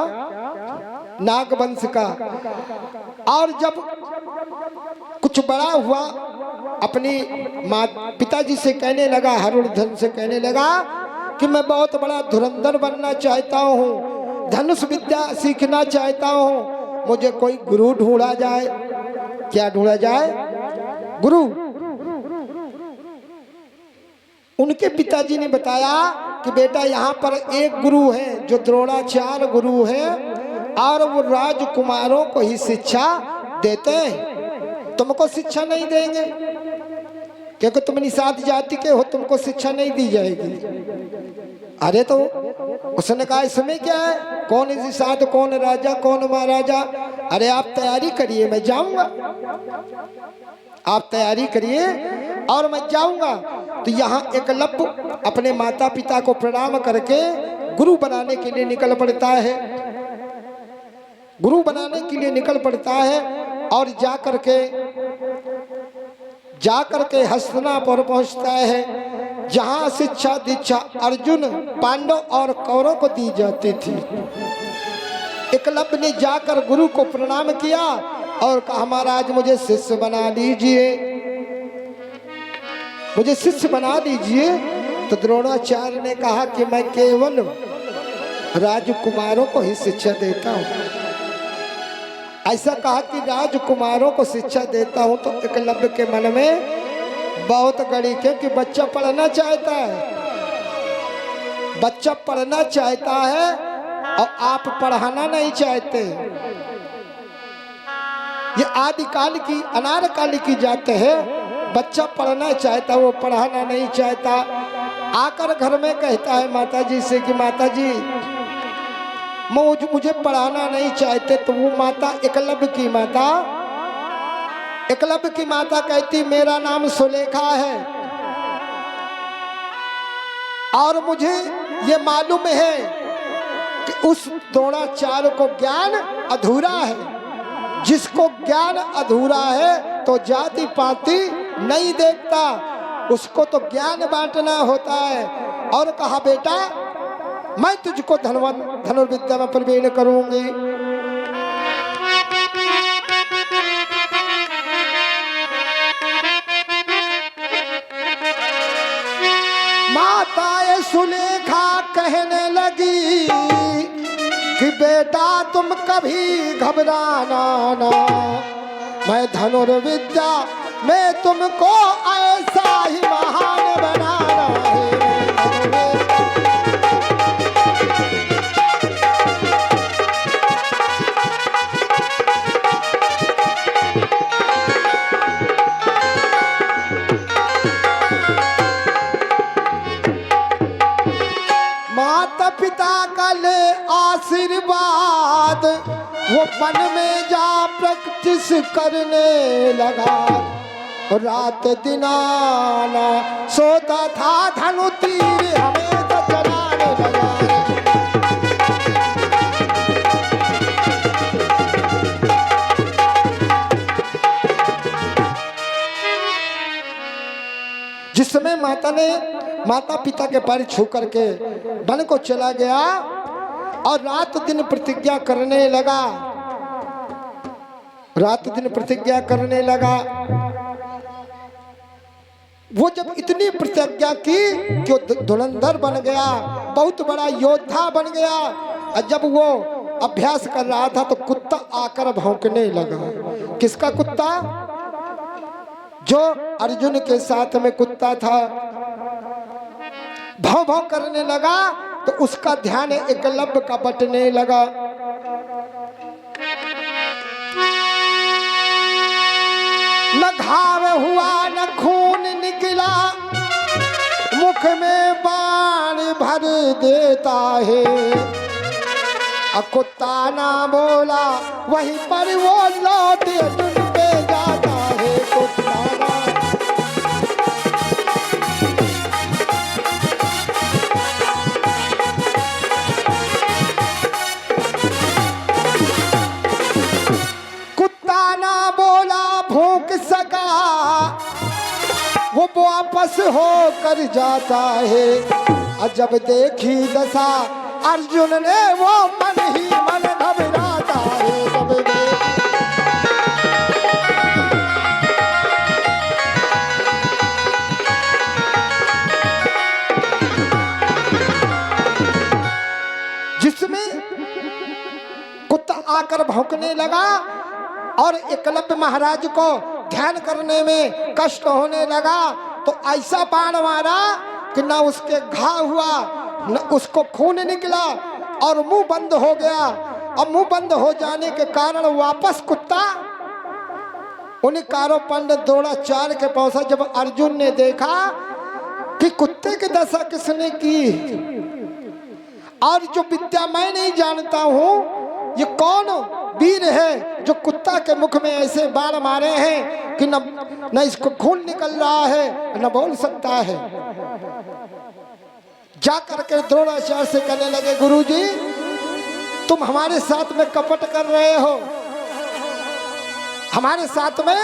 नाग वंश का। और जब कुछ बड़ा हुआ, अपनी माँ पिताजी से कहने लगा, हरुणधन से कहने लगा कि मैं बहुत बड़ा धुरंधर बनना चाहता हूँ, धनुष विद्या सीखना चाहता हूँ, मुझे कोई गुरु ढूंढा जाए। क्या ढूंढा जाए? गुरु। उनके पिताजी ने बताया कि बेटा यहाँ पर एक गुरु है जो द्रोणाचार्य गुरु है, और वो राजकुमारों को ही शिक्षा देते हैं, तुमको शिक्षा नहीं देंगे क्योंकि तुम निषाद जाति के हो, तुमको शिक्षा नहीं दी जाएगी। अरे तो उसने कहा इसमें क्या है, कौन निषाद, कौन राजा, कौन महाराजा? अरे आप तैयारी करिए, मैं जाऊंगा। आप तैयारी करिए और मैं जाऊंगा। तो यहाँ एकलव्य अपने माता पिता को प्रणाम करके गुरु बनाने के लिए निकल पड़ता है। गुरु बनाने के लिए निकल पड़ता है और जा करके हस्तिनापुर पहुंचता है, जहां शिक्षा दीक्षा अर्जुन, पांडव और कौरव को दी जाती थी। एकलव्य ने जाकर गुरु को प्रणाम किया और कहा महाराज मुझे शिष्य बना दीजिए, मुझे शिष्य बना दीजिए। तो द्रोणाचार्य ने कहा कि मैं केवल राजकुमारों को ही शिक्षा देता हूँ। ऐसा कहा कि राजकुमारों को शिक्षा देता हूँ। तो एकलव्य के मन में बहुत गड़ी, क्योंकि बच्चा पढ़ना चाहता है, बच्चा पढ़ना चाहता है और आप पढ़ाना नहीं चाहते। ये आदिकाल की अनारकाली की जाते हैं। बच्चा पढ़ना चाहता, वो पढ़ाना नहीं चाहता। आकर घर में कहता है माताजी से कि माताजी मुझे पढ़ाना नहीं चाहते। तो वो माता, एकलव्य की माता कहती मेरा नाम सुलेखा है और मुझे ये मालूम है कि उस द्रोणाचार्य को ज्ञान अधूरा है। जिसको ज्ञान अधूरा है तो जाति पाति नहीं देखता, उसको तो ज्ञान बांटना होता है। और कहा बेटा मैं तुझको धनुर्विद्या में प्रवीण करूंगी। माता सुलेखा कहने लगी कि बेटा तुम कभी घबराना ना, मैं धनुर्विद्या में तुमको ऐसा ही महान बनाना है। माता पिता का ले आशीर्वाद, वो वन में जा प्रैक्टिस करने लगा। रात दिनाना सोता था, धनु तीर हमें तो चलाने लगा। माता ने माता पिता के पैर छू करके वन को चला गया और रात दिन प्रतिज्ञा करने लगा, रात दिन प्रतिज्ञा करने लगा। वो जब इतनी प्रतिज्ञा की कि वो धुरंधर बन गया, बहुत बड़ा योद्धा बन गया। और जब वो अभ्यास कर रहा था तो कुत्ता आकर भौंकने लगा। किसका कुत्ता? जो अर्जुन के साथ में कुत्ता था, भौं भौं करने लगा। तो उसका ध्यान एकलव्य का बटने लगा। न घाव हुआ न खून निकला, मुख में बाण भर देता है। कुत्ता ना बोला वहीं पर वो लौट अर्जुन पे जाता है। कुत्ता ना सका, वो वापस होकर जाता है। और जब देखी दशा अर्जुन ने वो मन ही मन घबराता है। जब जिसमें कुत्ता आकर भौंकने लगा और एकलव्य महाराज को ध्यान करने में कष्ट होने लगा, तो ऐसा बाण मारा कि ना उसके घाव हुआ न उसको खून निकला और मुंह बंद हो गया। और मुंह बंद हो जाने के कारण वापस कुत्ता उन्हीं कारों पंड दौड़ा चाल के पहुंचा। जब अर्जुन ने देखा कि कुत्ते की दशा किसने की, और जो विद्या मैं नहीं जानता हूं, ये कौन वीर है जो कुत्ता के मुख में ऐसे बाण मारे हैं कि न इसको खून निकल रहा है न बोल सकता है। जाकर के द्रोणाचार्य से कहने लगे, गुरुजी तुम हमारे साथ में कपट कर रहे हो, हमारे साथ में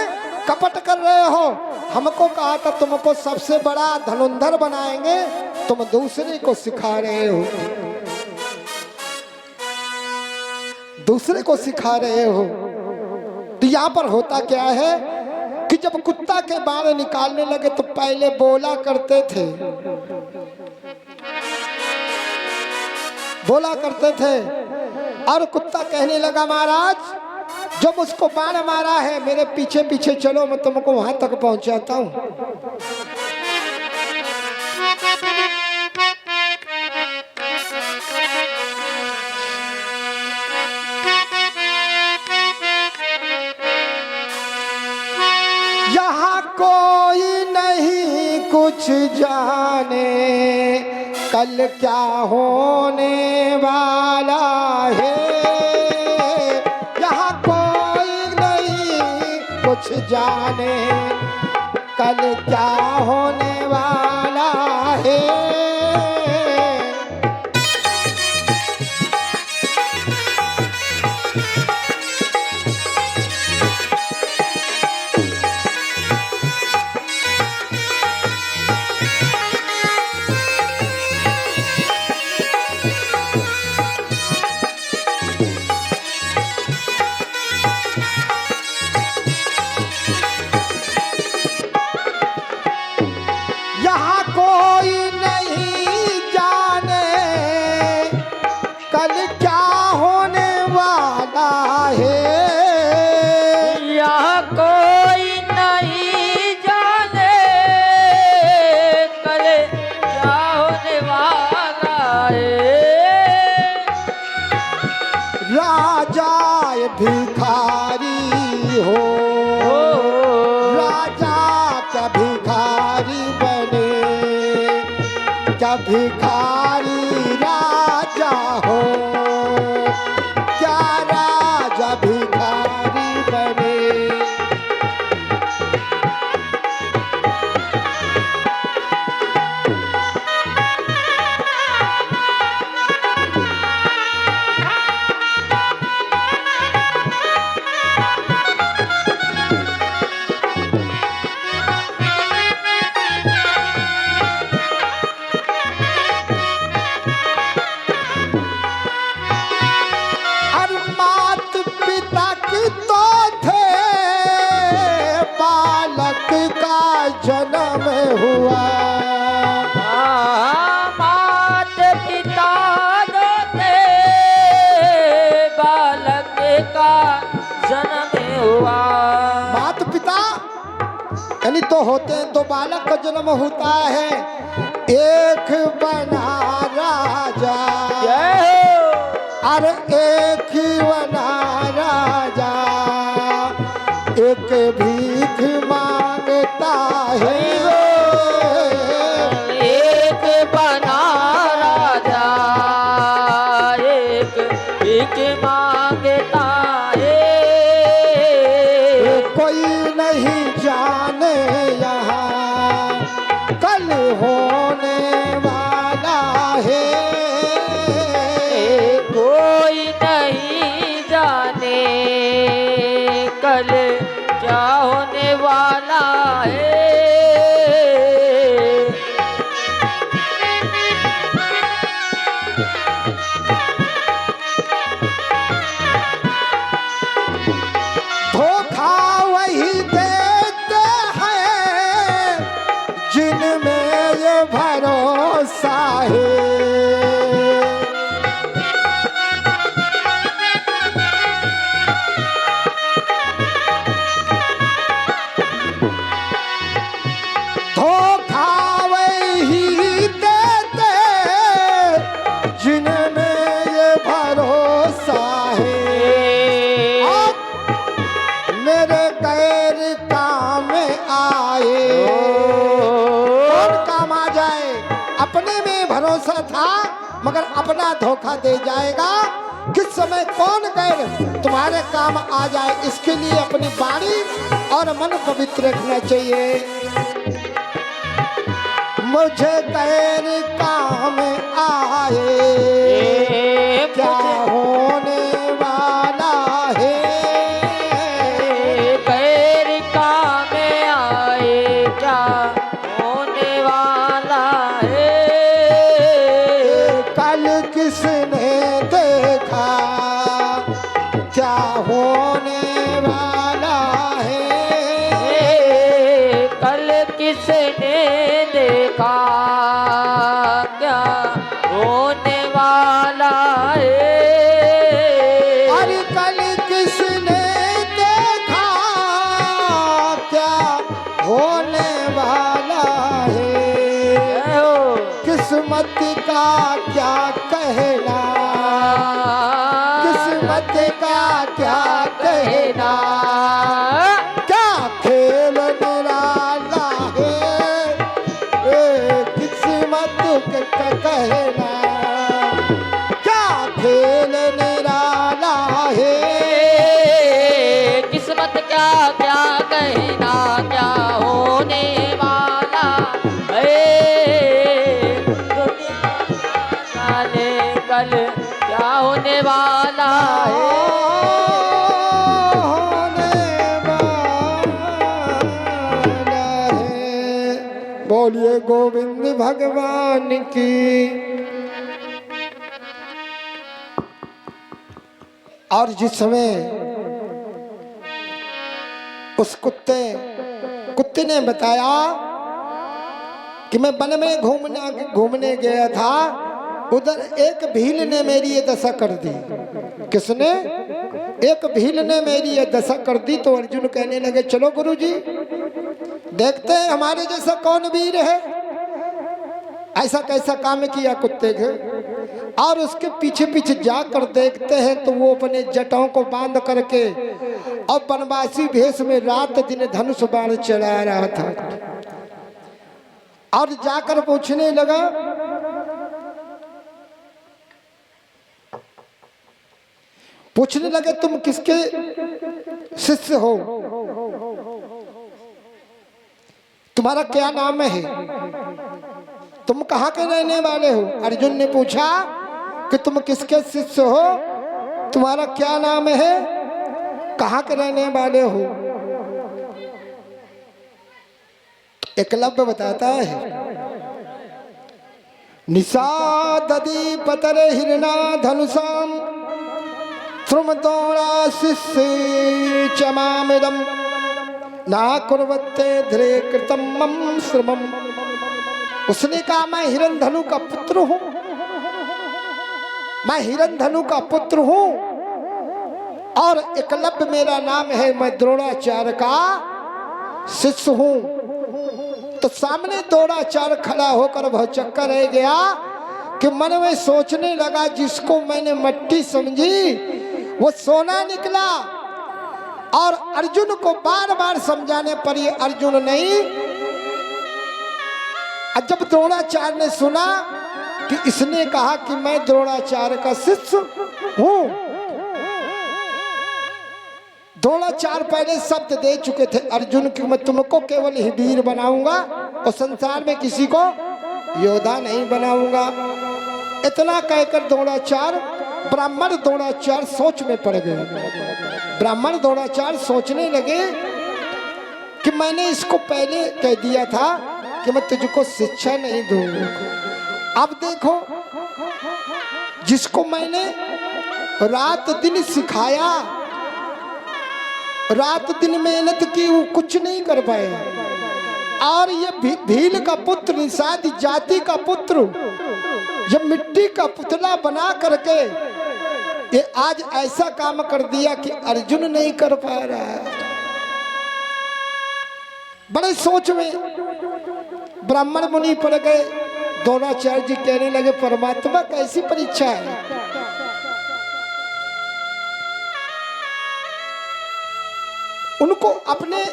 कपट कर रहे हो। हमको कहा था तुमको सबसे बड़ा धनुर्धर बनाएंगे, तुम दूसरे को सिखा रहे हो, दूसरे को सिखा रहे हो। तो यहाँ पर होता क्या है कि जब कुत्ता के बाण निकालने लगे तो पहले बोला करते थे, बोला करते थे। और कुत्ता कहने लगा, महाराज जब उसको बाण मारा है मेरे पीछे पीछे चलो, मैं तुमको वहां तक पहुंचाता हूं। यहाँ कोई नहीं कुछ जाने कल क्या होने वाला है। यहाँ कोई नहीं कुछ जाने कल क्या होने वाला है। भिखारी हो राजा क्या भिखारी बने, क्या भिखारी राजा हो, क्या राजा भिखारी बने। होते हैं, 2 बालक का जन्म होता है, एक बना राजा, अरे एक ही बना राजा, एक भीख मांगता है, एक बना राजा, एक भीख मांगता है। कोई नहीं जाने यहाँ कल होने वाला है, कोई नहीं जाने कल क्या होने वाला है। धोखा वही देते हैं जिनमें ये भरोसा है, धोखा वही देते जिनमें ये भरोसा है। मेरे गैर काम आए, कौन काम आ जाए? अपने में भरोसा था मगर अपना धोखा दे जाएगा। किस समय कौन गैर तुम्हारे काम आ जाए, इसके लिए अपनी वाणी और मन पवित्र रखना चाहिए। मुझे गैर काम आए, क्या होने वाला है, गैर काम आए क्या होने वाला है। कल किसने देखा क्या होने वाला है, कल किसने देखा क्या होने वाला है। अरे कल किसने देखा क्या होने वाला है, किस्मत का क्या कहना, किस्मत का क्या कहना, क्या खेल निराला है, किस्मत का कहना, क्या खेल निराला है। किस्मत क्या क्या कहना क्या होने वाला है। जाने कल क्या होने वाला है। बोलिए गोविंद भगवान की। और जिस समय उस कुत्ते ने बताया कि मैं वन में घूमने गया था, उधर एक भील ने मेरी ये दशा कर दी। किसने? एक भील ने मेरी ये दशा कर दी। तो अर्जुन कहने लगे चलो गुरुजी देखते हैं हमारे जैसा कौन वीर है, ऐसा कैसा काम किया कुत्ते के। और उसके पीछे पीछे जाकर देखते हैं तो वो अपने जटाओं को बांध करके और वनवासी भेष में रात दिन धनुष बाण चला रहा था। और जाकर पूछने लगा पूछने लगे तुम किसके शिष्य हो, तुम्हारा क्या नाम है, तुम कहाँ के रहने वाले हो। अर्जुन ने पूछा कि तुम किसके शिष्य हो, तुम्हारा क्या नाम है, कहाँ के रहने वाले हो। एकलव्य बताता है निषादति पतरे हिरणा धनुषाम श्रुमदोड़ा शिष्य चमामिदम ना कुर्वते ध्रे कृतम मम श्रमम। उसने कहा मैं हिरण्यधनु का पुत्र हूं, मैं हिरण्यधनु का पुत्र हूं और एकलव्य मेरा नाम है, मैं द्रोणाचार्य का शिष्य हूं। तो सामने द्रोणाचार्य खड़ा होकर भौचक्का रह गया कि मन में सोचने लगा, जिसको मैंने मट्टी समझी वो सोना निकला। और अर्जुन को बार बार समझाने पर ये अर्जुन नहीं। जब द्रोणाचार्य ने सुना कि इसने कहा कि मैं द्रोणाचार्य का शिष्य हूं, द्रोणाचार्य पहले शब्द दे चुके थे अर्जुन कि मैं तुमको केवल ही वीर बनाऊंगा और संसार में किसी को योद्धा नहीं बनाऊंगा। इतना कहकर द्रोणाचार्य, ब्राह्मण द्रोणाचार्य सोच में पड़ गए। ब्राह्मण द्रोणाचार्य सोचने लगे कि मैंने इसको पहले कह दिया था कि मैं तुझको शिक्षा नहीं दूंगा। अब देखो, जिसको मैंने रात दिन सिखाया, रात दिन मेहनत की, वो कुछ नहीं कर पाया। और ये भील का पुत्र, निषाद जाति का पुत्र, ये मिट्टी का पुतला बना करके ये आज ऐसा काम कर दिया कि अर्जुन नहीं कर पा रहा है। बड़े सोच में ब्राह्मण मुनि पड़ गए। द्रोणाचार्य जी कहने लगे, परमात्मा कैसी परीक्षा है? उनको अपने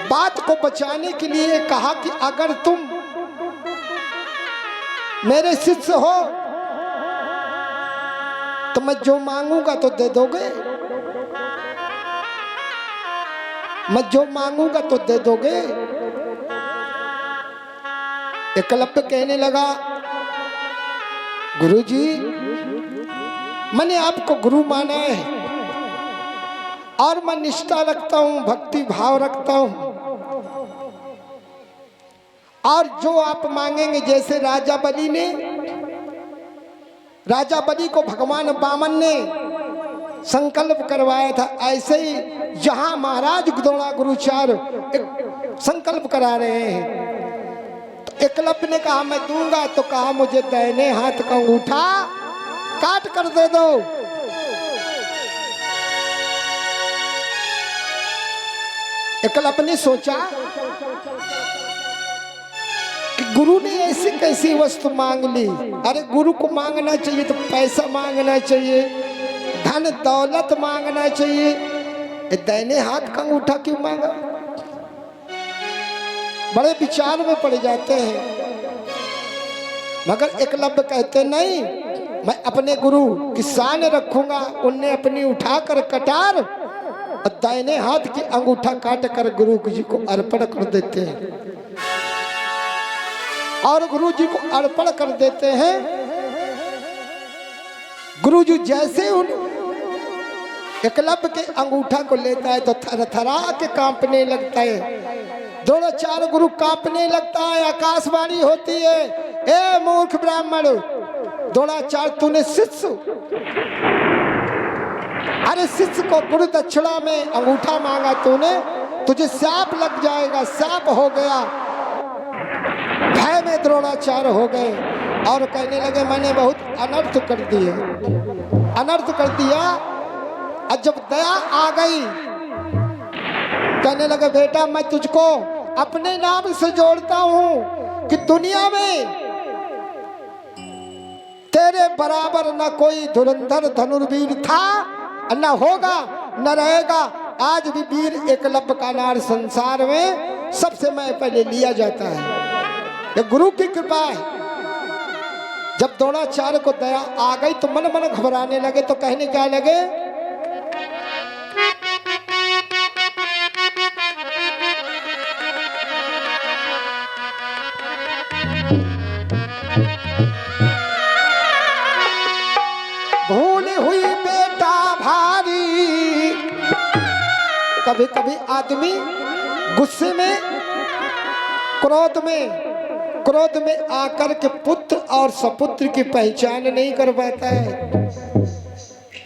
बात को बचाने के लिए कहा कि अगर तुम मेरे शिष्य हो तो मैं जो मांगूंगा तो दे दोगे, मैं जो मांगूंगा तो दे दोगे। एकलव्य कहने लगा, गुरुजी मैंने आपको गुरु माना है और मैं निष्ठा रखता हूं, भक्ति भाव रखता हूं, और जो आप मांगेंगे, जैसे राजा बलि को भगवान वामन ने संकल्प करवाया था, ऐसे ही जहां महाराज द्रोणा गुरुचार्य संकल्प करा रहे हैं। तो एकलव्य ने कहा मैं दूंगा, तो कहा मुझे दाहिने हाथ का अंगूठा काट कर दे दो। एकलव्य ने सोचा कि गुरु ने ऐसी कैसी वस्तु मांग ली। अरे गुरु को मांगना चाहिए तो पैसा मांगना चाहिए, धन दौलत मांगना चाहिए, दाहिने हाथ का अंगूठा क्यों मांगा? बड़े विचार में पड़ जाते हैं। मगर एकलव्य कहते नहीं, मैं अपने गुरु की शान रखूंगा। उनने अपनी उठाकर कटार और दाहिने हाथ की अंगूठा काट कर गुरु जी को अर्पण कर देते हैं, और गुरु जी को अर्पण कर देते हैं। गुरु जी जैसे उन एकलव्य के अंगूठा को लेता है तो थरथरा के कांपने लगता है। द्रोणाचार्य गुरु कांपने लगता है, आकाशवाणी होती है, ए मूर्ख ब्राह्मण, द्रोणाचार्य तूने शिष्य, अरे शिष्य को गुरु दक्षिणा में अंगूठा मांगा तूने, तुझे शाप लग जाएगा। शाप हो गया। भय में द्रोणाचार्य हो गए और कहने लगे मैंने बहुत अनर्थ कर दिए, अनर्थ कर दिया। और जब दया आ गई, कहने लगे बेटा मैं तुझको अपने नाम से जोड़ता हूं कि दुनिया में तेरे बराबर न कोई धुरंधर धनुर्वीर था, न होगा, न रहेगा। आज भी वीर एकलव्य का नाम संसार में सबसे मैं पहले लिया जाता है। ये गुरु की कृपा है। जब द्रोणाचार्य को दया आ गई तो मन मन घबराने लगे, तो कहने क्या लगे, भूल हुई बेटा भारी। कभी कभी आदमी गुस्से में, क्रोध में आकर के पुत्र और सपुत्र की पहचान नहीं कर पाता है।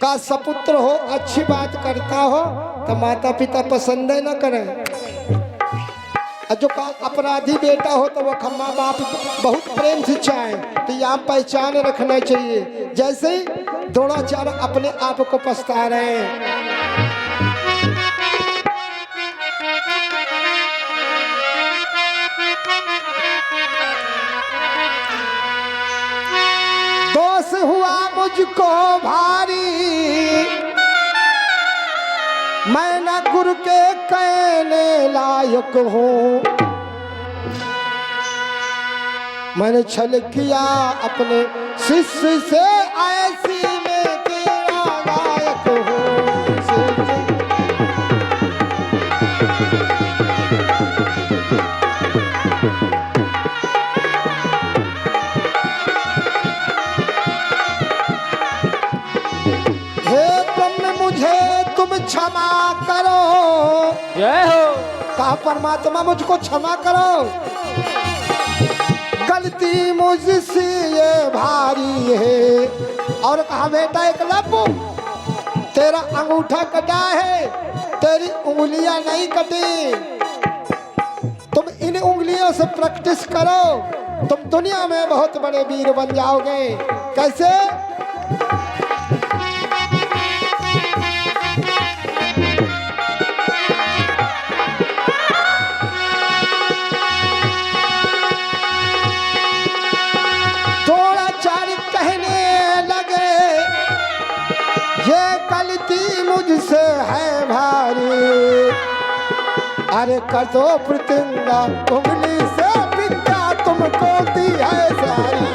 का सपुत्र हो, अच्छी बात करता हो तो माता पिता पसंद न करें, और जो का अपराधी बेटा हो तो वो माँ बाप बहुत प्रेम से चाहे। तो यहाँ पहचान रखना चाहिए। जैसे द्रोणाचार्य अपने आप को पछता रहे हैं। हुआ मुझको भारी, मैं न गुरु के कहने लायक हूँ। मैंने छल किया अपने शिष्य से, ऐसी में तेरा गायक हूँ। हे ब्रह्म मुझे तुम क्षमा करो। जय हो। कहा परमात्मा मुझको क्षमा करो, गलती मुझसे ये भारी है। और कहा बेटा एकलव्य, तेरा अंगूठा कटा है, तेरी उंगलियां नहीं कटी। तुम इन उंगलियों से प्रैक्टिस करो, तुम दुनिया में बहुत बड़े वीर बन जाओगे। कैसे? मुझसे है भारी, अरे कर दो प्रतिज्ञा, उंगली से विद्या तुमको दी है सारी।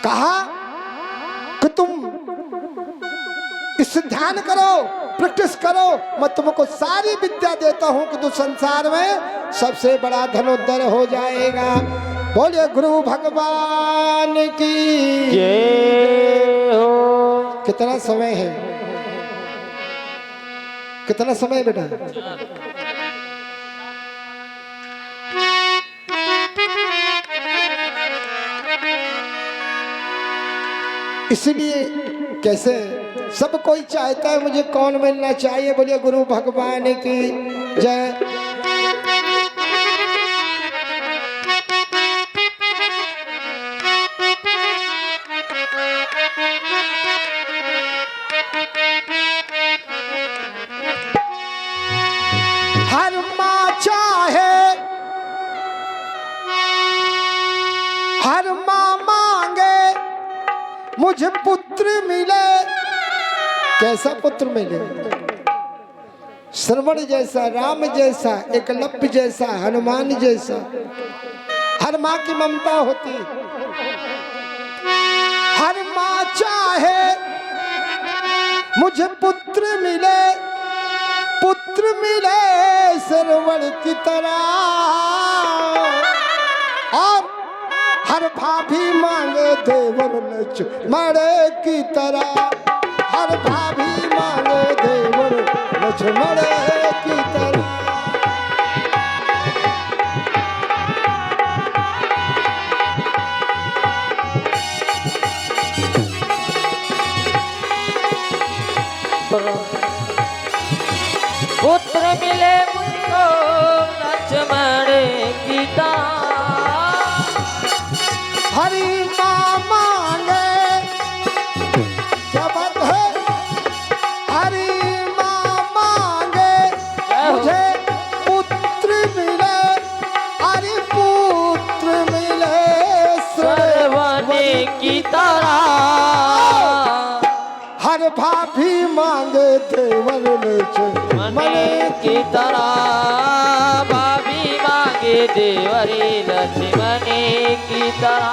कहा कि तुम इस ध्यान करो, प्रैक्टिस करो, मैं तुमको सारी विद्या देता हूं कि तू संसार में सबसे बड़ा धनुर्धर हो जाएगा। बोलिए गुरु भगवान की जय हो। कितना समय है? कितना समय बेटा? इसलिए कैसे सब कोई चाहता है मुझे कौन मिलना चाहिए। बोलिए गुरु भगवान की जय। हर माँ चाहे, हर माँ मांगे मुझे पुत्र मिले। कैसा पुत्र मिले? श्रवण जैसा, राम जैसा, एकलव्य जैसा, हनुमान जैसा। हर माँ की ममता होती। हर माँ चाहे मुझे पुत्र मिले, पुत्र मिले श्रवण की तरह। और हर भाभी मांगे देवर लक्ष्मण की तरह। हर भाभी मांगे देवर लक्ष्मण की तरह। पुत्र मिले मुझको लक्ष्मण की तरह। हरि माँ मांगे, क्या बात है? हरि माँ मांगे मुझे पुत्र मिले, हरि पुत्र मिले श्रवण की तरह। हर भाभी मांगे देवर लक्ष्मण की तरह। भाभी मांगे देवरी लक्ष्मण की तरह।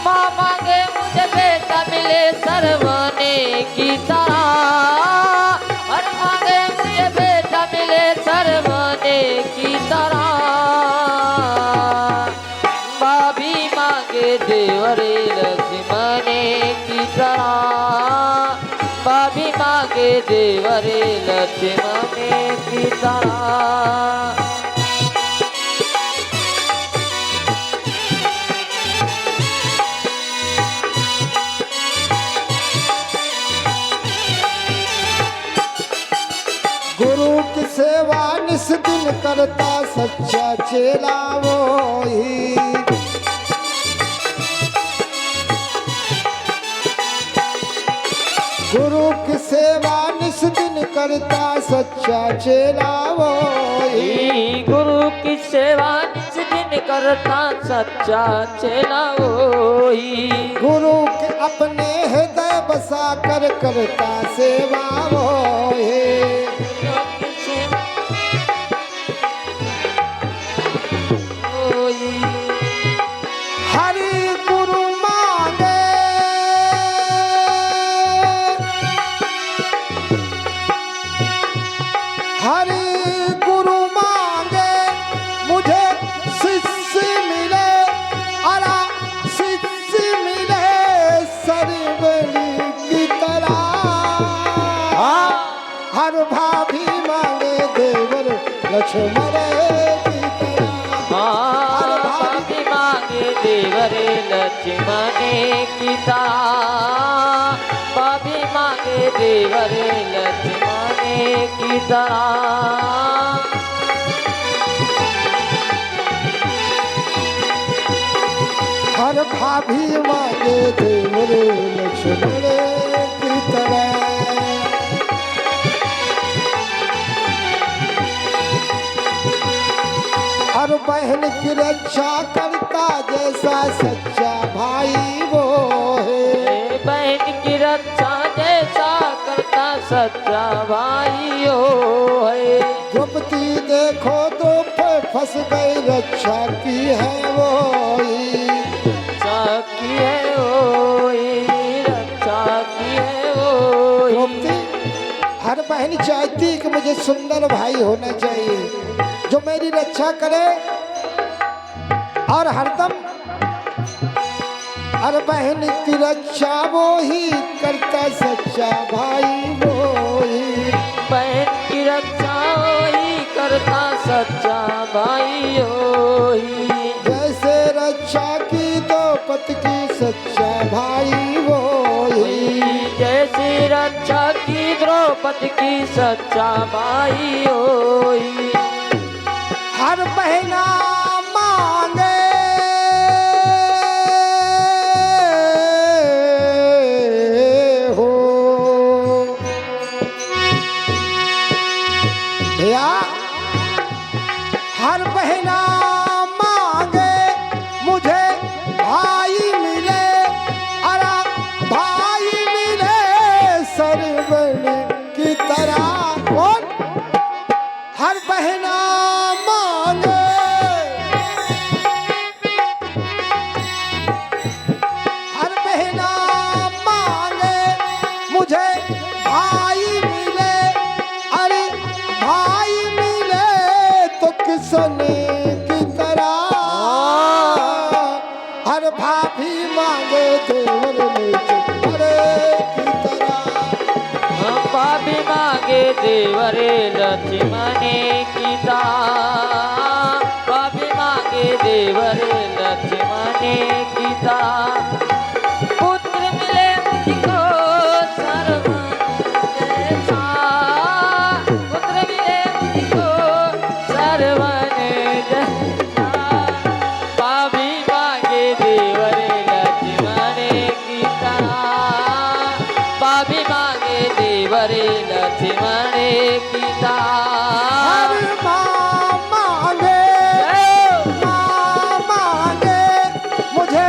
माँ मांगे मुझे बेटा मिले सरवने की तरह। हर मांगे मुझे बेटा मिले सरवने की तरह। भाभी मांगे देवरी लक्ष्मण की तरह। भाभी मांगे देवरे लक्ष्मण की तरह। गुरु की सेवा निस दिन करता सच्चा चेला वो ही। गुरु की सेवा निस दिन करता सच्चा चेला वही। गुरु की सेवा निस दिन करता सच्चा चेला वही। गुरु के अपने हृदय बसा कर करता सेवा वही। हरि गुरु मांगे हरि गुरु मांगे मुझे शिष्य मिले अरा शिष्य मिले सरवली की तरह। हर भाभी मांगे देवर लक्ष्मण की तरह। हर भाभी मांगे देवर लक्ष्मण की तरह। भाभी मांगे देवर लक्ष्मण की तरह। हर भाभी मांगे देवर लक्ष्मण की तरह। हर बहन की रक्षा करता जैसा सच्चा भाई वो है। बहन की रक्षा जैसा करता सच्चा भाई हो है। द्रौपदी देखो तो फंस गई रक्षा की है वो ही। रक्षा की है वो ही। रक्षा की है वो ही। द्रौपदी हर बहन चाहती कि मुझे सुंदर भाई होना चाहिए जो मेरी रक्षा करे और हरदम। हर बहन की रक्षा वो ही करता सच्चा भाई वो ही। बहन की रक्षा ही करता सच्चा भाई हो ही। जैसे रक्षा की द्रौपदी की सच्चा भाई वो ही। जैसे रक्षा की द्रौपदी की सच्चा भाई हो ही। हर बहना मांगे हो भैया। हर बहना मांगे मुझे भाई मिले अरा भाई मिले सरवण की तरह। कौन? हर बहना मांगे हर बहना मांगे मुझे भाई मिले अरे भाई मिले तो किसने की तरह। हर भाभी मांगे देवर लक्ष्मण की तरह। भाभी मांगे देवर लक्ष्मण की तरह। भाभी मांगे देवर लक्ष्मण की तरह। पुत्र मिले मुझको सर्वन जैसा। पुत्र मिले मुझको सर्वन जैसा। भाभी मांगे देवर लक्ष्मण की तरह। भाभी मांगे देवर लक्ष्मण की तरह। हर माँ मांगे मुझे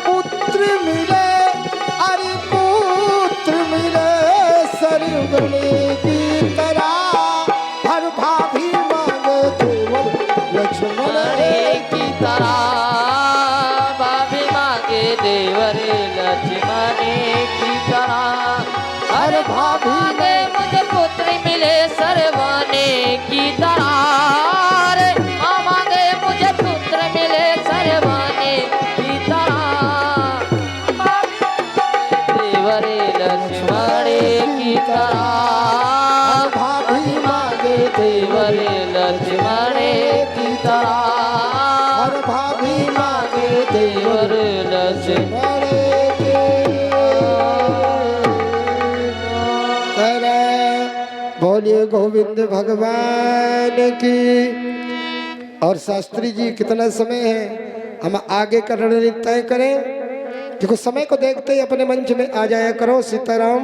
पुत्र मिले अरे पुत्र मिले सरवणी की तरह। हर भाभी मांगे देवर लक्ष्मण की तरह। भाभी मांगे देवर लक्ष्मण की तरह। हर भाभी मांगे मुझे पुत्र मिले सरवाने की तरह। रे माँ मांगे मुझे पुत्र मिले सरवाने की तरह। देवर लक्ष्मण की तरह। भाभी मांगे देवर लक्ष्मण की तरह। हर भाभी मांगे देवर लक्ष्मण बोलिए गोविंद भगवान की। और शास्त्री जी कितना समय है, हम आगे का रणनीति तय करें, क्योंकि समय को देखते ही अपने मंच में आ जाया करो। सीताराम।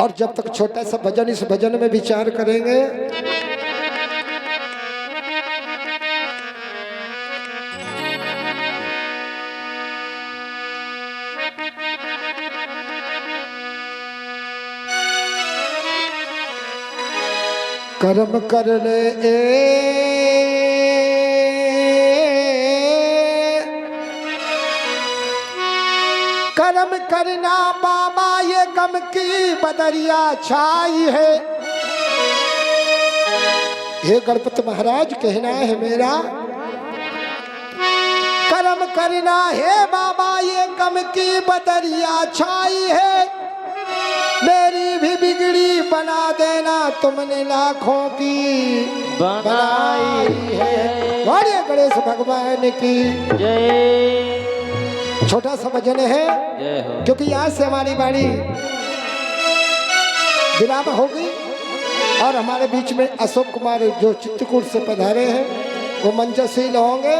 और जब तक छोटा सा भजन, इस भजन में विचार करेंगे। कर्म कर ले कर्म करना बाबा, ये गम की बदरिया छाई है। हे गणपति महाराज कहना है मेरा, कर्म करना है बाबा, ये गम की बदरिया छाई है। मेरी भी बिगड़ी बना देना, तुमने लाखों की बनाई है। बोलिए गणेश भगवान की जय। छोटा सा भजन है, क्योंकि यहाँ से हमारी बाणी विराम होगी और हमारे बीच में अशोक कुमार जो चित्रकूट से पधारे हैं वो मंचशील होंगे।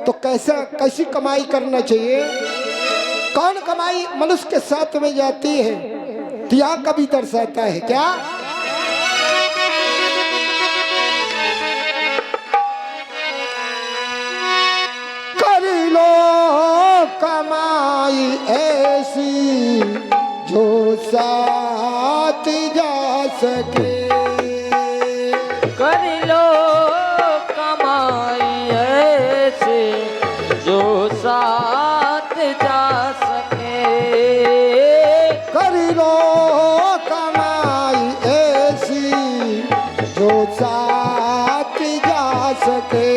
तो कैसी कमाई करना चाहिए, कौन कमाई मनुष्य के साथ में जाती है, तो यहाँ कभी दर्शाता है क्या। कर लो कमाई ऐसी जो साथ जा सके, कर लो कमाई ऐसे जो साथ जा सके। कर लो कमाई ऐसी जो साथ जा सके।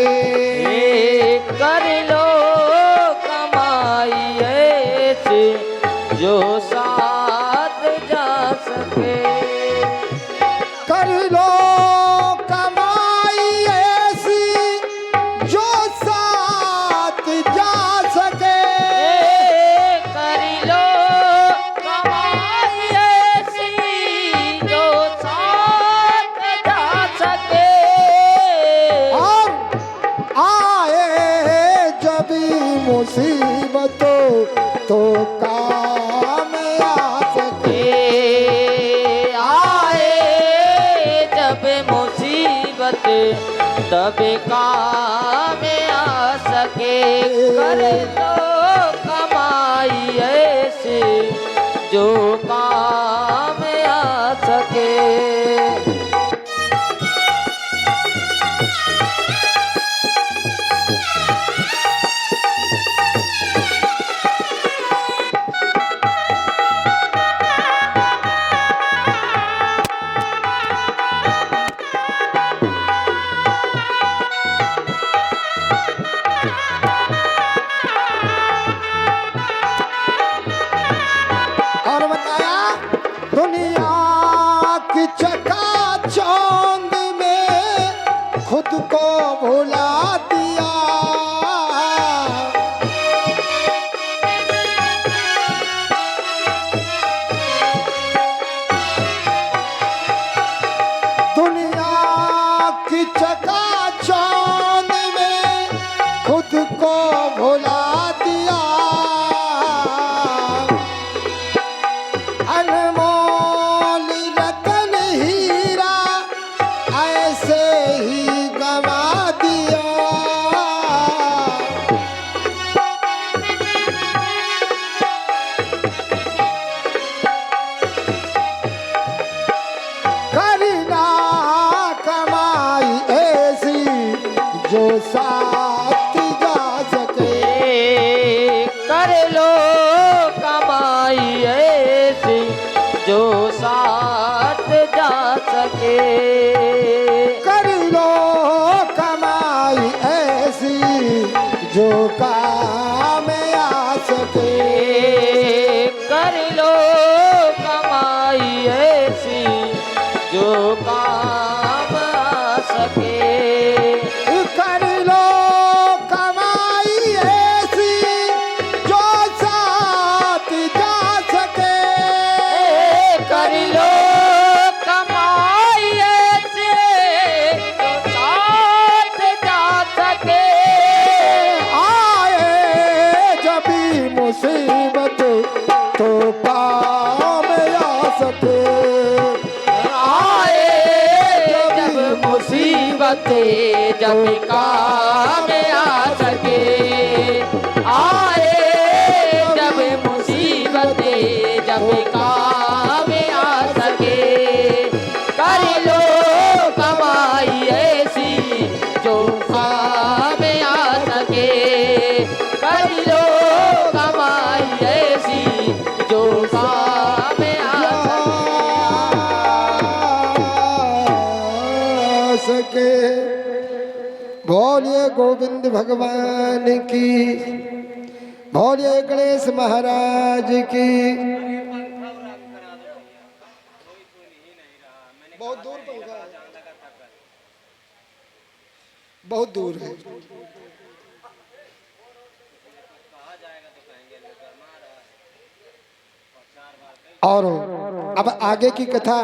कर लो कमाई ऐसे जो साथ जा सके। कर लो कमाई ऐसी जो साथ जा सके। कर लो कमाई ऐसी जो साथ जा सके। और आए जब मुसीबतों तो काम आ सके। आए जब मुसीबत तब काम आ सके। कर लो कमाई ऐसे जो काम आ सके। और बताया दुनिया की चकाचौंध में खुद को भुला दिया। दुनिया की चकाचौंध में खुद को भुला दिया। अनमोल रतन हीरा ऐसे ही गवा दिया। करना कमाई ऐसी जो साथ जा सके। कर लो कमाई ऐसी जो साथ जा सके। कर लो कमाई ऐसी जो काम आ सके। कर लो कमाई ऐसी जो काम आ सके। कर लो कमाई ऐसी जो साथ जा सके। कर लो कमाई ऐसे जो साथ जा सके। आए मुसीबतें जब काम आ सके, आए जब मुसीबतें जब काम आ सके, कर लो कमाई ऐसी जो काम आ सके, कर लो कमाई ऐसी जो काम आ सके। बोलिए गोविंद भगवान की, बोलिए गणेश महाराज की। बहुत दूर पंखा है, बहुत दूर है। और अब आगे की कथा